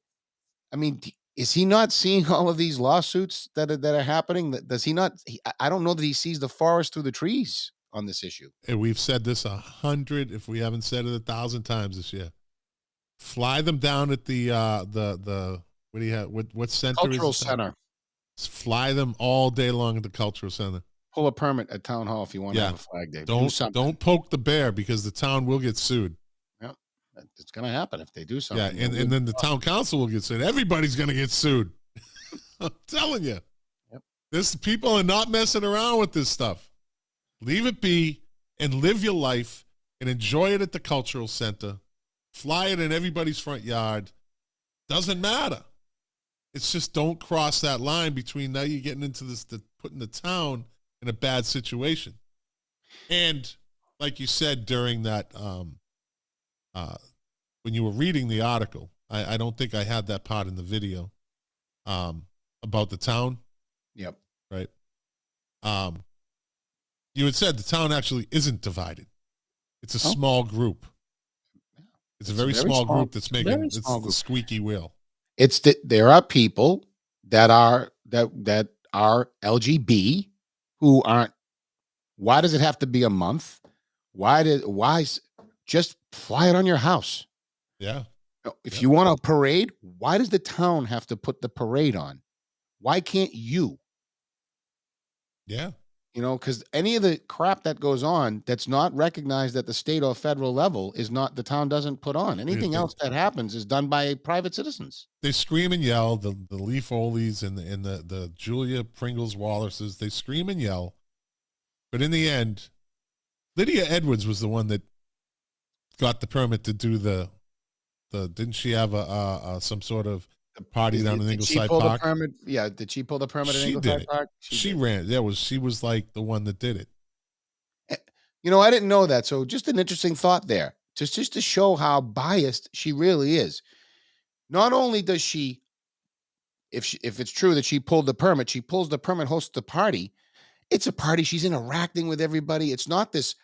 I mean, is he not seeing all of these lawsuits that are happening? Does he not? I don't know that he sees the forest through the trees on this issue.
And we've said this 100, if we haven't said it 1,000 times this year. Fly them down at the what do you have? What center?
Cultural center.
Fly them all day long at the cultural center.
Pull a permit at town hall if you want to have a flag day.
Don't poke the bear because the town will get sued.
Yeah, it's going to happen if they do something.
Yeah, and then the town council will get sued. Everybody's going to get sued. I'm telling you. Yep. People are not messing around with this stuff. Leave it be and live your life and enjoy it at the cultural center. Fly it in everybody's front yard. Doesn't matter. It's just don't cross that line between now you're getting into this, putting the town in a bad situation. And like you said during that, when you were reading the article, I don't think I had that part in the video about the town.
Yep.
Right. You had said the town actually isn't divided. It's a small group. It's a very small group that's making the squeaky wheel.
There are people that are LGB who aren't. Why does it have to be a month? Why just fly it on your house?
Yeah.
If you want a parade, why does the town have to put the parade on? Why can't you?
Yeah.
because any of the crap that goes on that's not recognized at the state or federal level is not, the town doesn't put on. Anything else that happens is done by private citizens.
They scream and yell, the Lee Foleys and the Julia Pringles Wallaces, they scream and yell. But in the end, Lydia Edwards was the one that got the permit to do the didn't she have some sort of party down in Ingleside Park?
Did she pull the permit at
She
Ingleside
did it.
Park?
She ran. She was like the one that did it.
I didn't know that. So just an interesting thought there. Just to show how biased she really is. Not only does she, if it's true that she pulled the permit, she pulls the permit, hosts the party. It's a party. She's interacting with everybody. It's not this.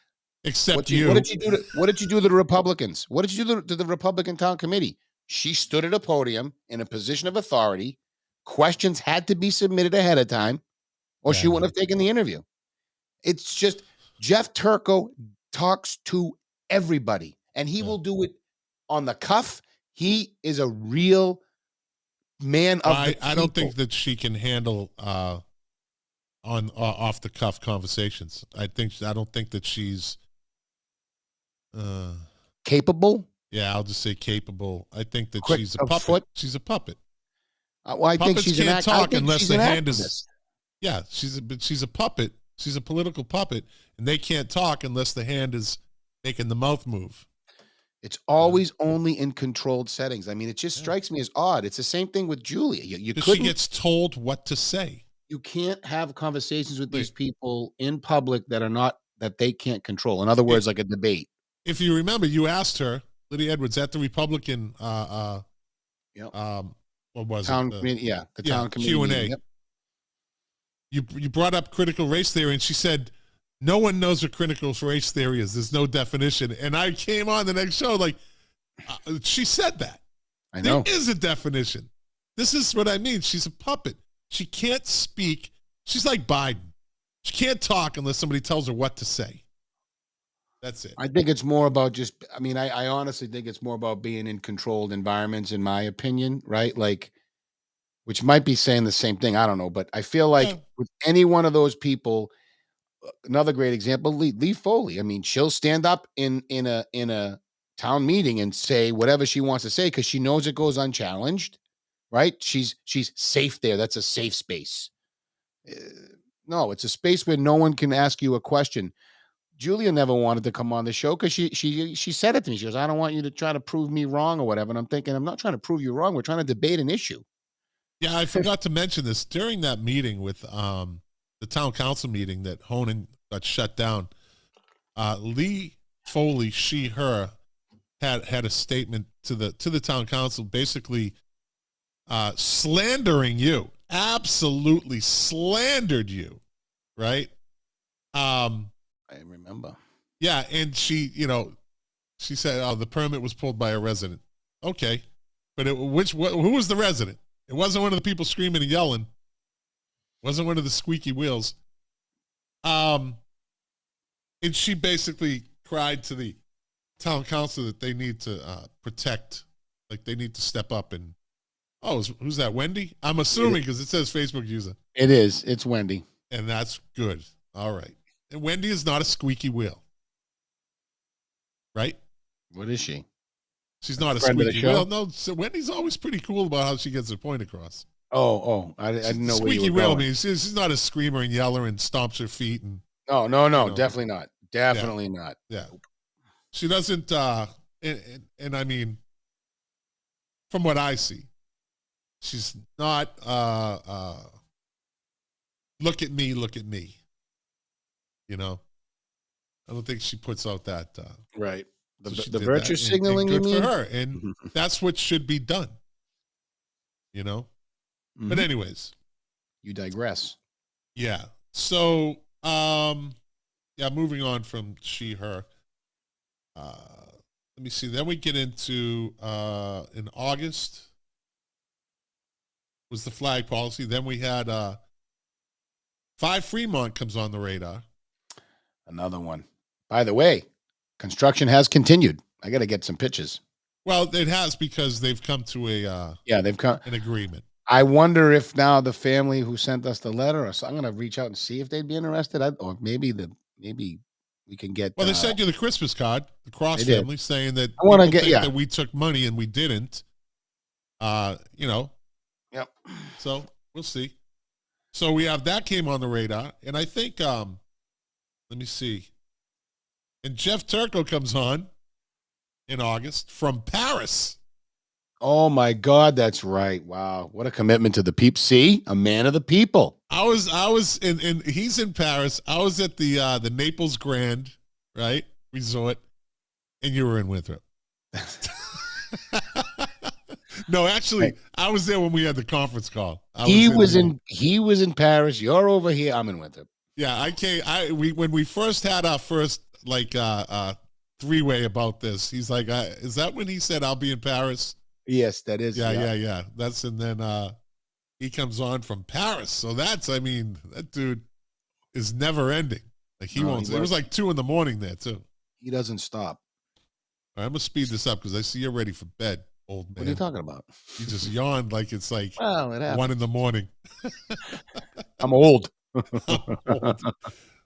Except you.
What did you do to the Republicans? What did you do to the Republican town committee? She stood at a podium in a position of authority. Questions had to be submitted ahead of time, or she wouldn't have taken the interview. It's just Jeff Turco talks to everybody, and he will do it on the cuff. He is a real man of the people.
I don't think that she can handle on off the cuff conversations. I don't think that she's
capable.
Yeah, I'll just say capable. I think that
Quick
she's a
of
puppet.
foot.
She's a puppet.
Well, I think
Puppets
she's
can't
an
talk unless the hand
activist.
is. Yeah, she's a puppet. She's a political puppet, and they can't talk unless the hand is making the mouth move.
It's always only in controlled settings. I mean, it just strikes me as odd. It's the same thing with Julia.
She gets told what to say.
You can't have conversations with these people in public that they can't control. In other words, like a debate.
If you remember, you asked her, Lydia Edwards, at the Republican what was
town
it?
committee, the town committee
Q&A.
meeting, yep.
You brought up critical race theory, and she said, no one knows what critical race theory is. There's no definition. And I came on the next show like, she said that.
I know.
There is a definition. This is what I mean. She's a puppet. She can't speak. She's like Biden. She can't talk unless somebody tells her what to say. That's it.
I think it's more about I honestly think it's more about being in controlled environments, in my opinion, right? Like, which might be saying the same thing. I don't know. But I feel like with any one of those people, another great example, Lee Foley. I mean, she'll stand up in a town meeting and say whatever she wants to say because she knows it goes unchallenged, right? She's safe there. That's a safe space. No, it's a space where no one can ask you a question. Julia never wanted to come on the show because she said it to me. She goes, I don't want you to try to prove me wrong or whatever. And I'm thinking, I'm not trying to prove you wrong. We're trying to debate an issue.
Yeah, I forgot to mention this. During that meeting with the town council meeting that Honan got shut down, Lee Foley, she, her, had a statement to the town council basically slandering you. Absolutely slandered you, right?
I remember.
Yeah, and she said, "Oh, the permit was pulled by a resident." Okay, but who was the resident? It wasn't one of the people screaming and yelling. It wasn't one of the squeaky wheels. And she basically cried to the town council that they need to protect, like they need to step up and. Oh, who's that? Wendy? I'm assuming because it says Facebook user.
It is. It's Wendy.
And that's good. All right. And Wendy is not a squeaky wheel. Right?
What is she?
She's not a squeaky wheel. No, so Wendy's always pretty cool about how she gets her point across.
Oh, I didn't know where you were
squeaky wheel
going.
means she's not a screamer and yeller and stomps her feet. And
No, definitely not. Definitely not.
Yeah. She doesn't, and I mean, from what I see, she's not, look at me. You know, I don't think she puts out that.
Right.
So she
The
did
virtue
that,
signaling,
and good
you mean?
for her. And that's what should be done. You know?
Mm-hmm.
But anyways.
You digress.
Yeah. So, moving on from she, her. Let me see. Then we get into, in August, was the flag policy. Then we had 5 Fremont comes on the radar.
Another one. By the way, construction has continued. I got to get some pictures.
Well, it has because they've come to they've come
an
agreement.
I wonder if now the family who sent us the letter, or so, I'm going to reach out and see if they'd be interested, or maybe we can get.
Well, they sent you the Christmas card, the Cross
They did.
family, saying that
I wanna
people
get-
think
yeah.
that we took money and we didn't.
Yep.
So we'll see. So we have that came on the radar, and I think let me see. And Jeff Turco comes on in August from Paris.
Oh my God, that's right. Wow, what a commitment to the people. See, a man of the people.
I was in he's in Paris. I was at the Naples Grand, right, resort, and you were in Winthrop. No, actually, I was there when we had the conference call.
He was in Paris. You're over here. I'm in Winthrop.
Yeah, when we first had our first three-way about this, he's like, is that when he said I'll be in Paris?
Yes, that is.
Yeah. That's, and then he comes on from Paris. So that dude is never ending. Like he won't. It was like 2 a.m. there too.
He doesn't stop.
All right, I'm gonna speed this up because I see you're ready for bed, old man.
What are you talking about?
You just yawned like it's like
Well, it
1 a.m.
I'm old.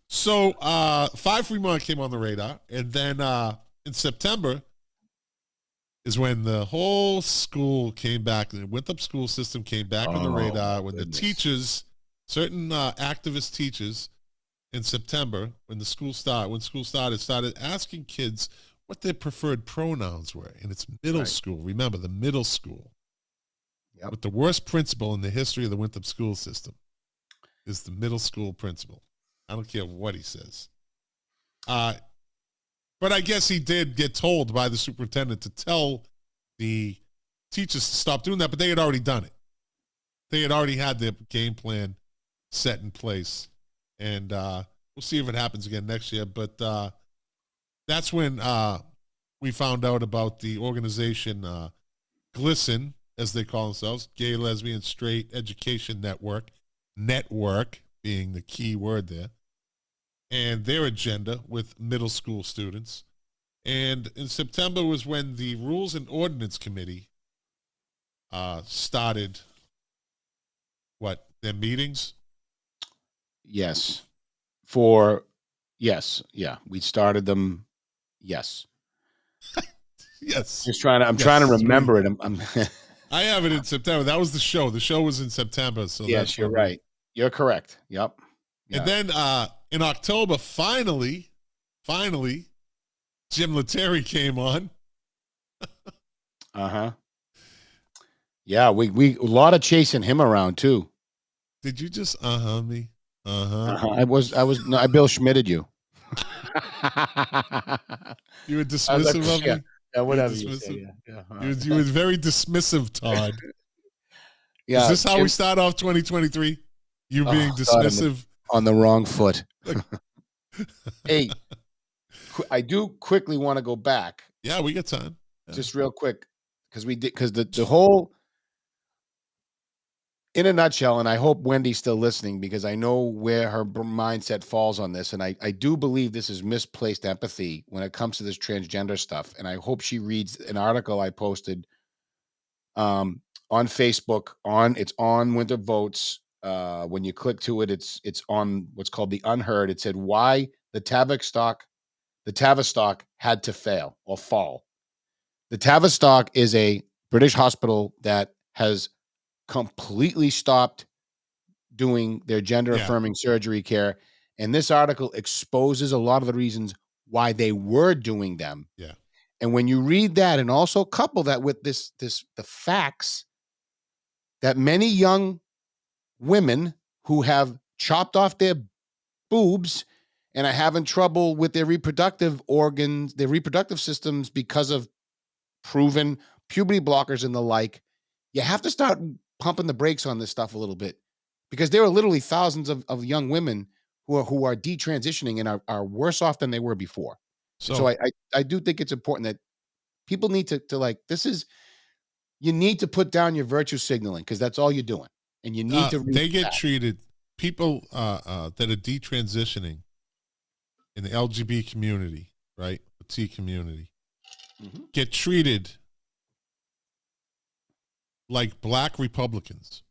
So 5 Fremont came on the radar, and then in September is when the whole school came back. The Winthrop school system came back on the radar when the teachers, certain activist teachers, in September when school started asking kids what their preferred pronouns were, and it's middle school. Remember, the middle school, with the worst principal in the history of the Winthrop school system is the middle school principal. I don't care what he says. But I guess he did get told by the superintendent to tell the teachers to stop doing that, but they had already done it. They had already had their game plan set in place. And we'll see if it happens again next year. But that's when we found out about the organization GLSEN, as they call themselves, Gay, Lesbian, Straight Education Network being the key word there, and their agenda with middle school students. And in September was when the Rules and Ordinance Committee started their meetings?
Yes. Yeah. We started them. Yes.
Yes.
I'm trying to remember it.
I have it in September. That was the show. The show was in September. So
yes, you're right. You're correct. Yep.
And then in October, finally, Jim Lettieri came on.
Yeah, we a lot of chasing him around too.
Did you just me?
I Bill Schmidted you.
You were dismissive of me?
Yeah, whatever you say.
You were very dismissive, Todd.
Yeah.
Is this how we start off 2023? You being dismissive?
On the wrong foot. Hey, I do quickly want to go back.
Yeah, we got time. Yeah.
Just real quick, because the whole, in a nutshell, and I hope Wendy's still listening because I know where her mindset falls on this, and I do believe this is misplaced empathy when it comes to this transgender stuff, and I hope she reads an article I posted on Facebook. It's on Winthrop Votes. When you click to it, it's on what's called the Unheard. It said why the Tavistock had to fail or fall. The Tavistock is a British hospital that has completely stopped doing their gender affirming surgery care. And this article exposes a lot of the reasons why they were doing them.
Yeah.
And when you read that and also couple that with the facts that many young women who have chopped off their boobs and are having trouble with their reproductive organs, their reproductive systems because of proven puberty blockers and the like, you have to start pumping the brakes on this stuff a little bit, because there are literally thousands of young women who are detransitioning and are worse off than they were before. So I do think it's important that people need to you need to put down your virtue signaling, because that's all you're doing. And you need to
they get treated, people that are detransitioning in the LGBT community, right? The T community, get treated like black Republicans.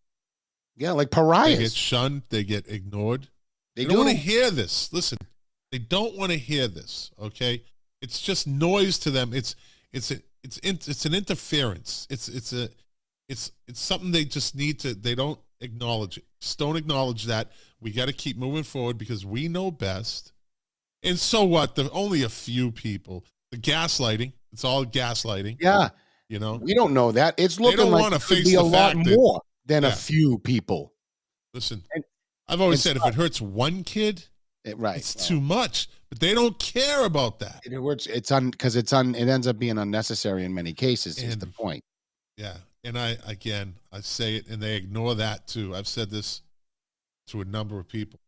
Yeah, like
They get
pariahs.
shunned. They get ignored.
They
don't want to
do.
hear this. Listen, they don't want to hear this. Okay, it's just noise to them. It's an interference. It's something they just need to. They don't acknowledge it. Just don't acknowledge that. We got to keep moving forward because we know best. And so what? Only a few people. The gaslighting. It's all gaslighting.
Yeah.
You know,
We don't know that. It's
They
looking
don't
like
wanna
it could
face
be a
the
lot
fact that-
more than a
Yeah.
few people.
listen.
And-
I've always
and
said if it hurts one kid,
Right.
it's too much. But they don't care about that.
It works. It ends up being unnecessary in many cases. Is the
And-
point?
Yeah. And I say it, and they ignore that too. I've said this to a number of people,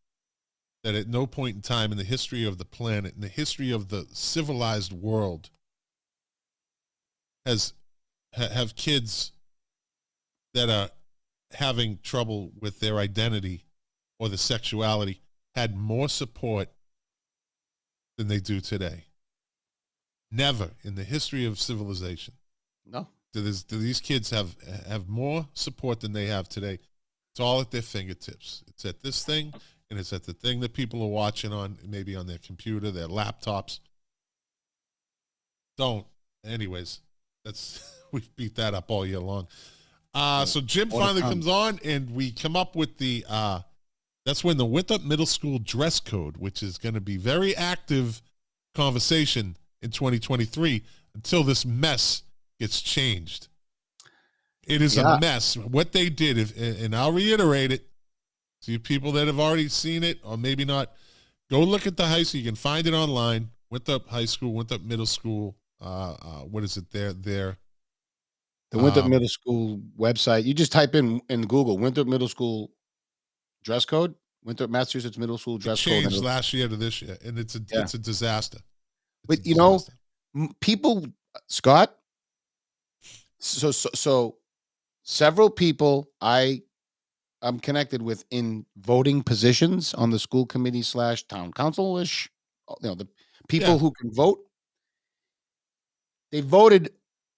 that at no point in time in the history of the planet, in the history of the civilized world, have kids that are having trouble with their identity or the sexuality had more support than they do today. Never in the history of civilization.
No.
Do these kids have more support than they have today? It's all at their fingertips. It's at this thing, and it's at the thing that people are watching on, maybe on their computer, their laptops. Anyways, we've beat that up all year long. So Jim finally comes on, and we come up with that's when the Winthrop Middle School dress code, which is going to be very active conversation in 2023 until this mess gets changed. It is a mess. What they did, and I'll reiterate it, to you people that have already seen it or maybe not, go look at the high school. You can find it online. Winthrop High School, Winthrop Middle School. What is it there?
The Winthrop Middle School website. You just type in Google Winthrop Middle School dress code. Winthrop, Massachusetts Middle School dress code.
Changed last year to this year, and it's a disaster.
But people, Scott. So several people I'm connected with in voting positions on the school committee / town council-ish, the people who can vote. They voted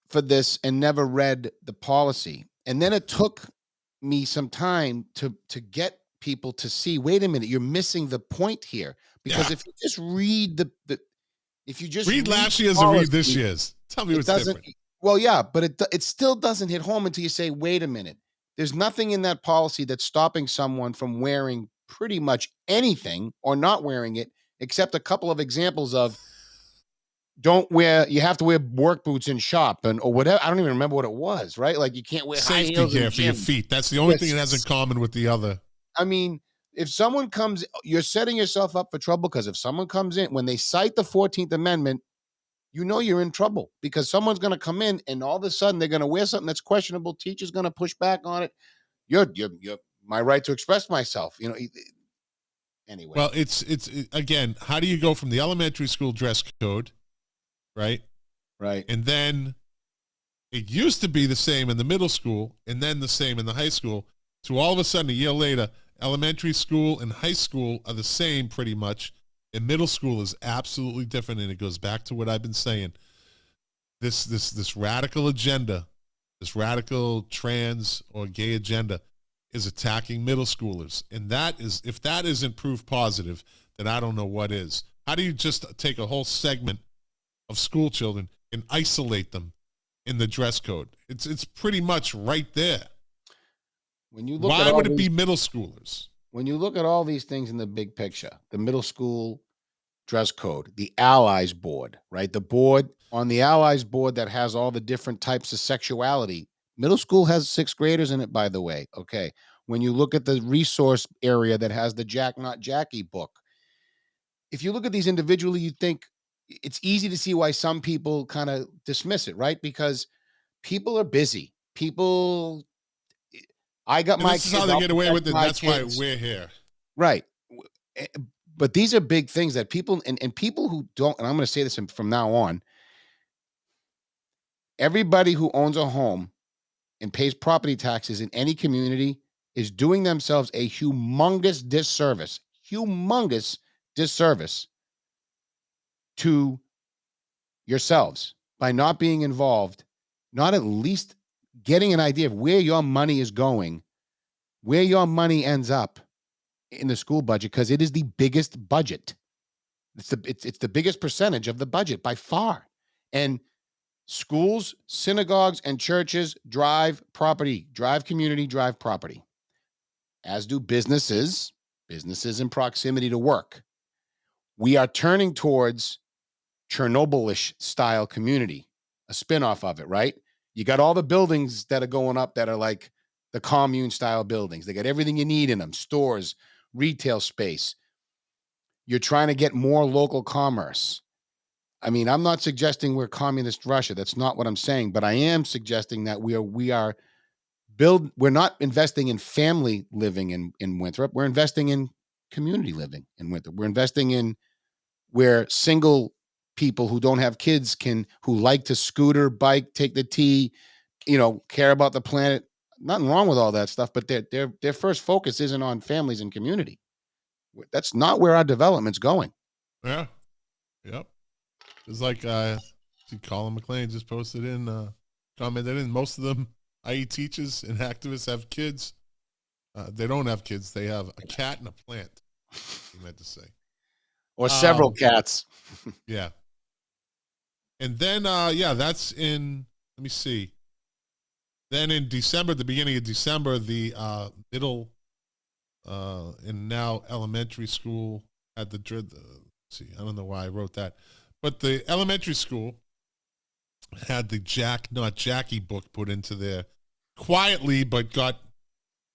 for this and never read the policy. And then it took me some time to get people to see, wait a minute, you're missing the point here. Because if you just read if you just
read last year's
policy,
and read this year's, tell me what's different.
Well, yeah, but it still doesn't hit home until you say, wait a minute. There's nothing in that policy that's stopping someone from wearing pretty much anything or not wearing it, except a couple of examples of you have to wear work boots in shop or whatever. I don't even remember what it was, right? Like you can't wear high heels
Safety gear for your feet. That's the only thing it has in common with the other.
I mean, if someone comes, you're setting yourself up for trouble, because if someone comes in, when they cite the 14th Amendment, you're in trouble, because someone's going to come in and all of a sudden they're going to wear something that's questionable. Teacher's going to push back on it. You're my right to express myself. Anyway.
Well, it's again, how do you go from the elementary school dress code, right?
Right.
And then it used to be the same in the middle school and then the same in the high school, to all of a sudden a year later, elementary school and high school are the same pretty much, and middle school is absolutely different. And it goes back to what I've been saying. This radical agenda, this radical trans or gay agenda is attacking middle schoolers. And if that isn't proof positive, then I don't know what is. How do you just take a whole segment of school children and isolate them in the dress code? It's pretty much right there.
When you look
Why would it be middle schoolers?
When you look at all these things in the big picture, the middle school dress code, the Allies board, right? The board on the Allies board that has all the different types of sexuality. Middle school has 6th graders in it, by the way. Okay. When you look at the resource area that has the Jack Not Jackie book, if you look at these individually, you think it's easy to see why some people kind of dismiss it, right? Because people are busy. I got my kids.
This is how they get away with it. That's why
kids.
we're here.
Right. But these are big things that people, and people who don't, and I'm going to say this from now on, everybody who owns a home and pays property taxes in any community is doing themselves a humongous disservice to yourselves by not being involved, not at least getting an idea of where your money is going where your money ends up in the school budget, because it is the biggest budget. It's the biggest percentage of the budget by far. And schools, synagogues, and churches drive property, drive community, drive property, as do businesses in proximity to work. We are turning towards Chernobyl-ish style community, a spinoff of it, right? You got all the buildings that are going up that are like the commune style buildings. They got everything you need in them, stores, retail space. You're trying to get more local commerce. I mean, I'm not suggesting we're communist Russia. That's not what I'm saying, but I am suggesting that we're not investing in family living in Winthrop. We're investing in community living in Winthrop. We're investing in where single people who don't have kids who like to scooter, bike, take the T, care about the planet. Nothing wrong with all that stuff, but their first focus isn't on families and community. That's not where our development's going.
Yeah. Yep. It's like Colin McLean just posted commented in, most of them, i.e. teachers and activists, have kids. They don't have kids. They have a cat and a plant, he meant to say.
Or several cats.
Yeah. And then, that's in, let me see. Then in December, the beginning of December, the middle and now elementary school had let's see, I don't know why I wrote that. But the elementary school had the Jack Not Jackie book put into their, quietly, but got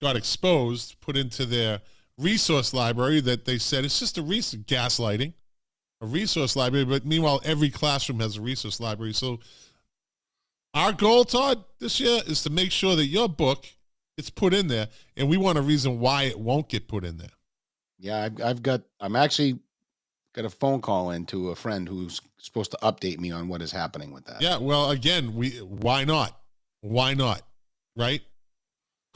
exposed, put into their resource library that they said it's just gaslighting, a resource library. But meanwhile, every classroom has a resource library. So our goal, Todd, this year is to make sure that your book gets put in there, and we want a reason why it won't get put in there.
Yeah, I'm actually got a phone call in to a friend who's supposed to update me on what is happening with that.
Yeah, well, again, why not? Why not? Right?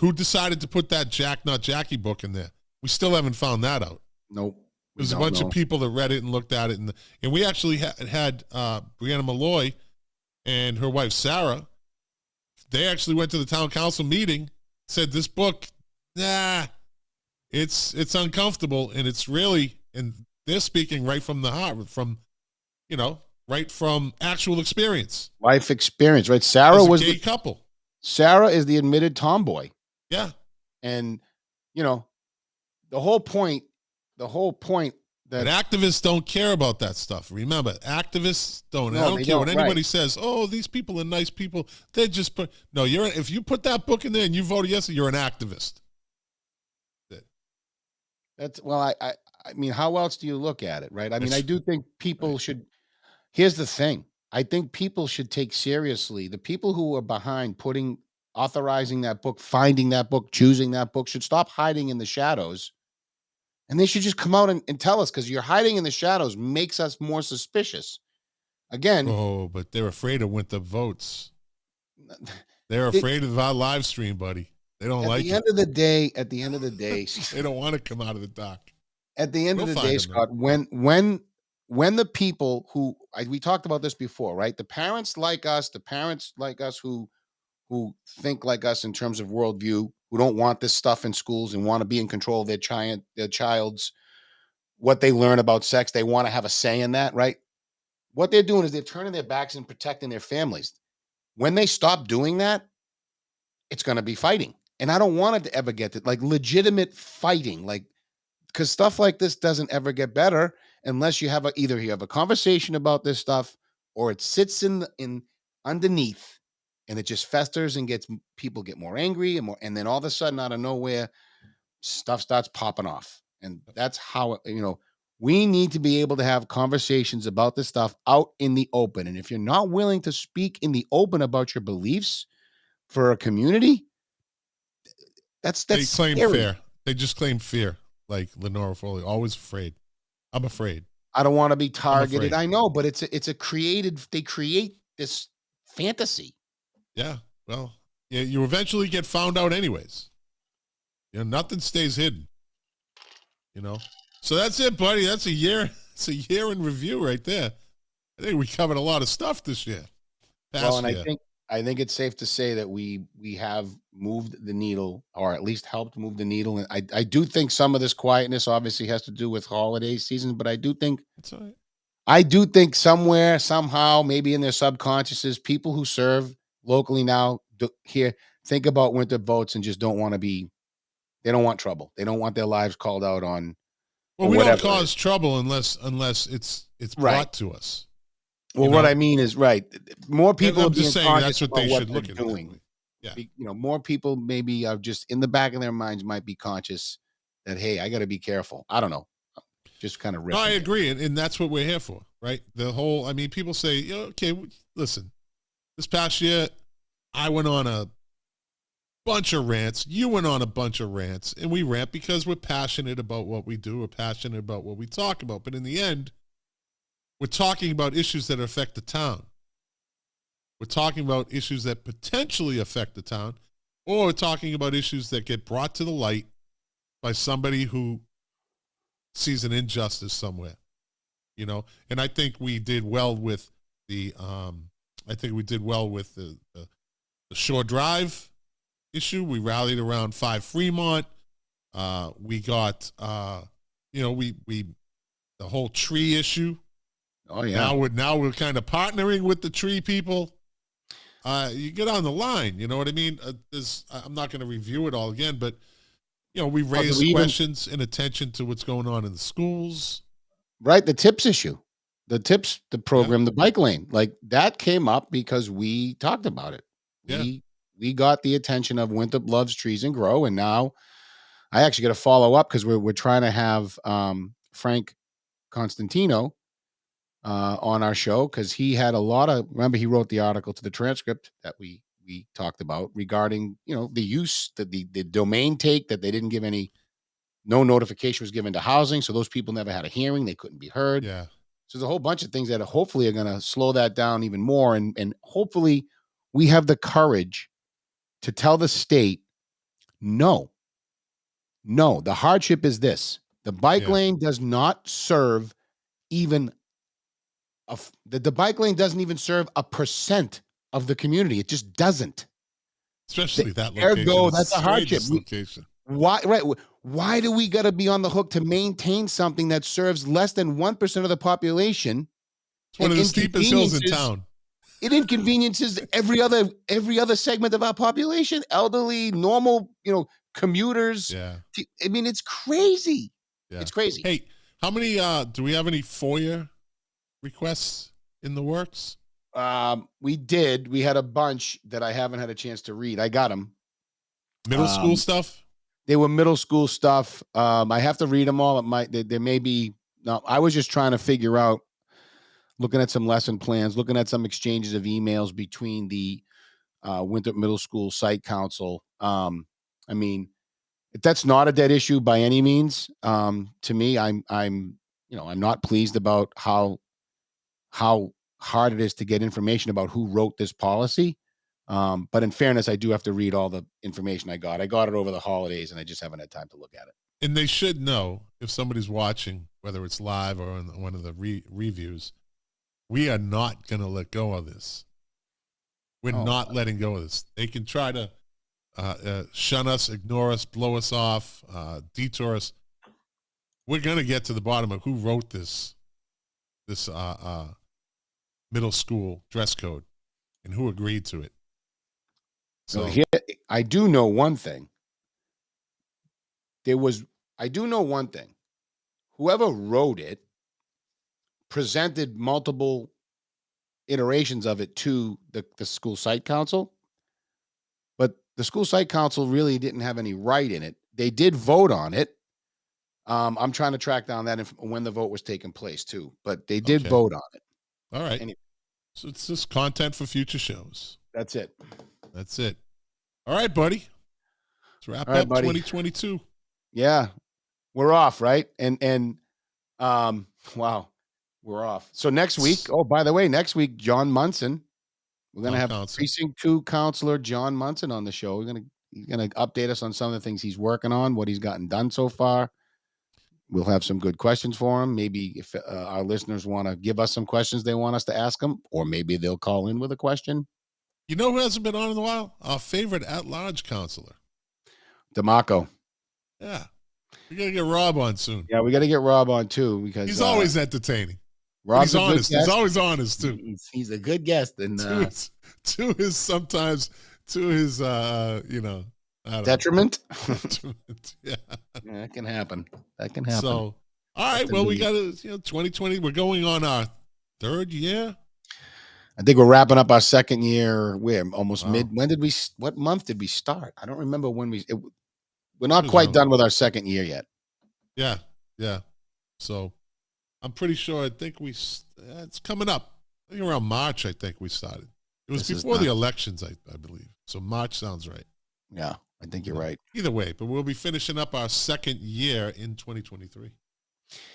Who decided to put that Jack Not Jackie book in there? We still haven't found that out.
Nope.
There's a bunch of people that read it and looked at it, and we actually had Brianna Malloy and her wife Sarah. They actually went to the town council meeting, said this book, it's uncomfortable, and it's really, and they're speaking right from the heart, right from actual experience,
life experience, right? Sarah
was
was
a gay couple.
Sarah is the admitted tomboy.
Yeah,
and the whole point that
activists don't care about that stuff. Remember, activists don't.
No,
I don't
they
care
don't,
what anybody
right.
says. Oh, these people are nice people. They just put if you put that book in there and you voted yes, you're an activist.
That's I mean, how else do you look at it, right? I mean, I do think people should. Here's the thing: I think people should take seriously the people who are behind authorizing that book, finding that book, choosing that book should stop hiding in the shadows. And they should just come out and tell us, because you're hiding in the shadows makes us more suspicious. Again.
Oh, but they're afraid of Winthrop votes. They're afraid of our live stream, buddy. They don't like it.
At the end of the day,
they don't want to come out of the dock.
At the end of the day, Scott, when the people we talked about this before, right? The parents like us who think like us in terms of worldview, who don't want this stuff in schools and want to be in control of their child's what they learn about sex. They want to have a say in that, right? What they're doing is they're turning their backs and protecting their families. When they stop doing that, it's going to be fighting. And I don't want it to ever get to legitimate fighting, because stuff like this doesn't ever get better unless you have either you have a conversation about this stuff or it sits in underneath. And it just festers and people get more angry and then all of a sudden out of nowhere, stuff starts popping off. And that's how, we need to be able to have conversations about this stuff out in the open. And if you're not willing to speak in the open about your beliefs for a community, that's
they claim
scary.
fear. They just claim fear. Like Lenora Foley, always afraid. I'm afraid.
I don't want to be targeted. I know, but they create this fantasy.
Yeah, well, you eventually get found out anyways. Nothing stays hidden. So that's it, buddy. That's a year. It's a year in review right there. I think we covered a lot of stuff this year.
I think I think it's safe to say that we have moved the needle, or at least helped move the needle. And I do think some of this quietness obviously has to do with holiday season, but
That's all right.
I do think somewhere, somehow, maybe in their subconsciouses, people who serve locally now here think about winter votes and just don't want to be. They don't want trouble. They don't want their lives called out on
Well,
or
we don't
whatever it
cause
is.
trouble unless it's
Right.
brought to us.
Well, what I mean is, right, more people
I'm
are being
just saying
conscious
that's what
about
they
what
should
they're
look at it that
doing.
way. Yeah.
More people maybe are just in the back of their minds might be conscious that, hey, I got to be careful. I don't know. Just kind of riffing.
No, I
here.
agree, and that's what we're here for, right? The whole, I mean, people say, okay, listen, this past year, I went on a bunch of rants. You went on a bunch of rants, and we rant because we're passionate about what we do. We're passionate about what we talk about. But in the end, we're talking about issues that affect the town. We're talking about issues that potentially affect the town, or we're talking about issues that get brought to the light by somebody who sees an injustice somewhere, And I think we did well with the Shore Drive issue. We rallied around 5 Fremont. We got, the whole tree issue.
Oh yeah.
Now we're kind of partnering with the tree people. You get on the line, you know what I mean? I'm not going to review it all again, but we raised questions and attention to what's going on in the schools.
Right, the tips issue, the program, the bike lane, like that came up because we talked about it.
Yeah.
We got the attention of Winthrop Loves Trees and Grow, and now I actually got to follow up because we're trying to have Frank Constantino on our show because he had a lot of. Remember, he wrote the article to the transcript that we talked about regarding the use the domain take that they didn't give no notification was given to housing, so those people never had a hearing, they couldn't be heard.
Yeah.
So there's a whole bunch of things that hopefully are going to slow that down even more, and hopefully we have the courage to tell the state no. The hardship is this: the bike lane does not serve even the bike lane doesn't even serve 1% of the community. It just doesn't.
Especially that location.
Ergo, that's a hardship.
Location.
Why do we got to be on the hook to maintain something that serves less than 1% of the population?
It's one of the steepest hills in town.
It inconveniences every other segment of our population, elderly, normal, commuters.
Yeah.
I mean, it's crazy.
Yeah.
It's crazy.
Hey, how many do we have any FOIA requests in the works?
We did. We had a bunch that I haven't had a chance to read. I got them.
Middle school stuff?
They were middle school stuff. I have to read them all. There may be. No, I was just trying to figure out, looking at some lesson plans, looking at some exchanges of emails between the Winthrop Middle School Site Council. I mean, that's not a dead issue by any means. To me, I'm not pleased about how hard it is to get information about who wrote this policy. But in fairness, I do have to read all the information I got. I got it over the holidays, and I just haven't had time to look at it.
And they should know, if somebody's watching, whether it's live or in one of the reviews, we are not going to let go of this. We're not letting go of this. They can try to shun us, ignore us, blow us off, detour us. We're going to get to the bottom of who wrote this middle school dress code and who agreed to it.
So here, I do know one thing. I do know one thing. Whoever wrote it presented multiple iterations of it to the school site council, but the school site council really didn't have any right in it. They did vote on it. I'm trying to track down that when the vote was taking place too, but they did vote on it.
All right.
Anyway.
So it's just content for future shows.
That's it.
All right, buddy. Let's wrap up 2022.
Yeah. We're off, right? And wow, we're off. So next week, by the way, next week, John Munson. We're going to have Precinct 2 Counselor John Munson on the show. He's going to update us on some of the things he's working on, what he's gotten done so far. We'll have some good questions for him. Maybe if our listeners want to give us some questions they want us to ask him, or maybe they'll call in with a question.
You know who hasn't been on in a while? Our favorite at-large counselor.
DeMarco.
Yeah. We got to get Rob on soon.
Yeah, we got to get Rob on too because
He's always entertaining.
Rob's
he's
a good
honest.
guest.
He's always honest too.
He's a good guest, and
to his you know, I don't
detriment.
know. Detriment. Yeah.
Yeah, that can happen. That can happen.
So, all right. Well, we got to 2020. We're going on our 3rd year.
I think we're wrapping up our 2nd year. We're almost
Wow.
mid. When did we? What month did we start? I don't remember when we're not quite done with our 2nd year yet.
Yeah, yeah. So, I'm pretty sure. I think it's coming up. I think around March. I think we started. It was before the elections, I believe. So March sounds right.
Yeah, I think you're right.
Either way, but we'll be finishing up our 2nd year in 2023,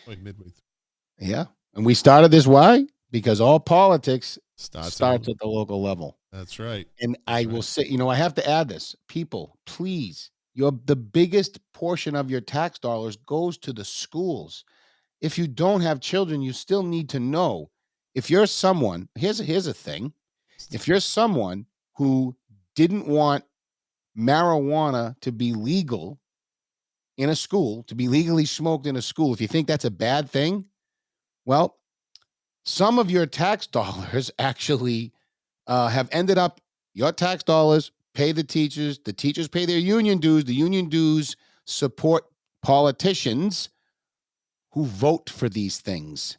like midway through.
Yeah, and we started this why? Because all politics starts
at
at the local level.
That's right.
And I will say, I have to add this. People, please, the biggest portion of your tax dollars goes to the schools. If you don't have children, you still need to know. If you're someone, here's a thing. If you're someone who didn't want marijuana to be legal in a school, to be legally smoked in a school, if you think that's a bad thing, well, some of your tax dollars actually have ended up, your tax dollars pay the teachers pay their union dues, the union dues support politicians who vote for these things.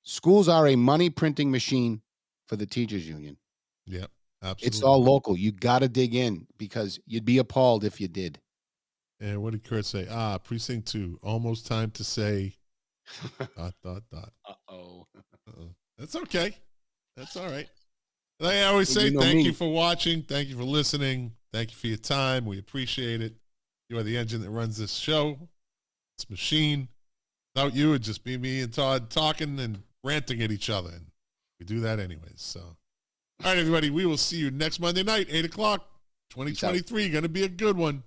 Schools are a money printing machine for the teachers union.
Yep, absolutely.
It's all local. You got to dig in because you'd be appalled if you did.
And what did Kurt say? Precinct 2, almost time to say ...
Uh-oh.
That's okay. That's all right. Like I always say, thank you for watching. Thank you for listening. Thank you for your time. We appreciate it. You are the engine that runs this show. It's a machine. Without you, it'd just be me and Todd talking and ranting at each other. And we do that anyways. So, all right, everybody, we will see you next Monday night, 8 o'clock, 2023. Going to be a good one.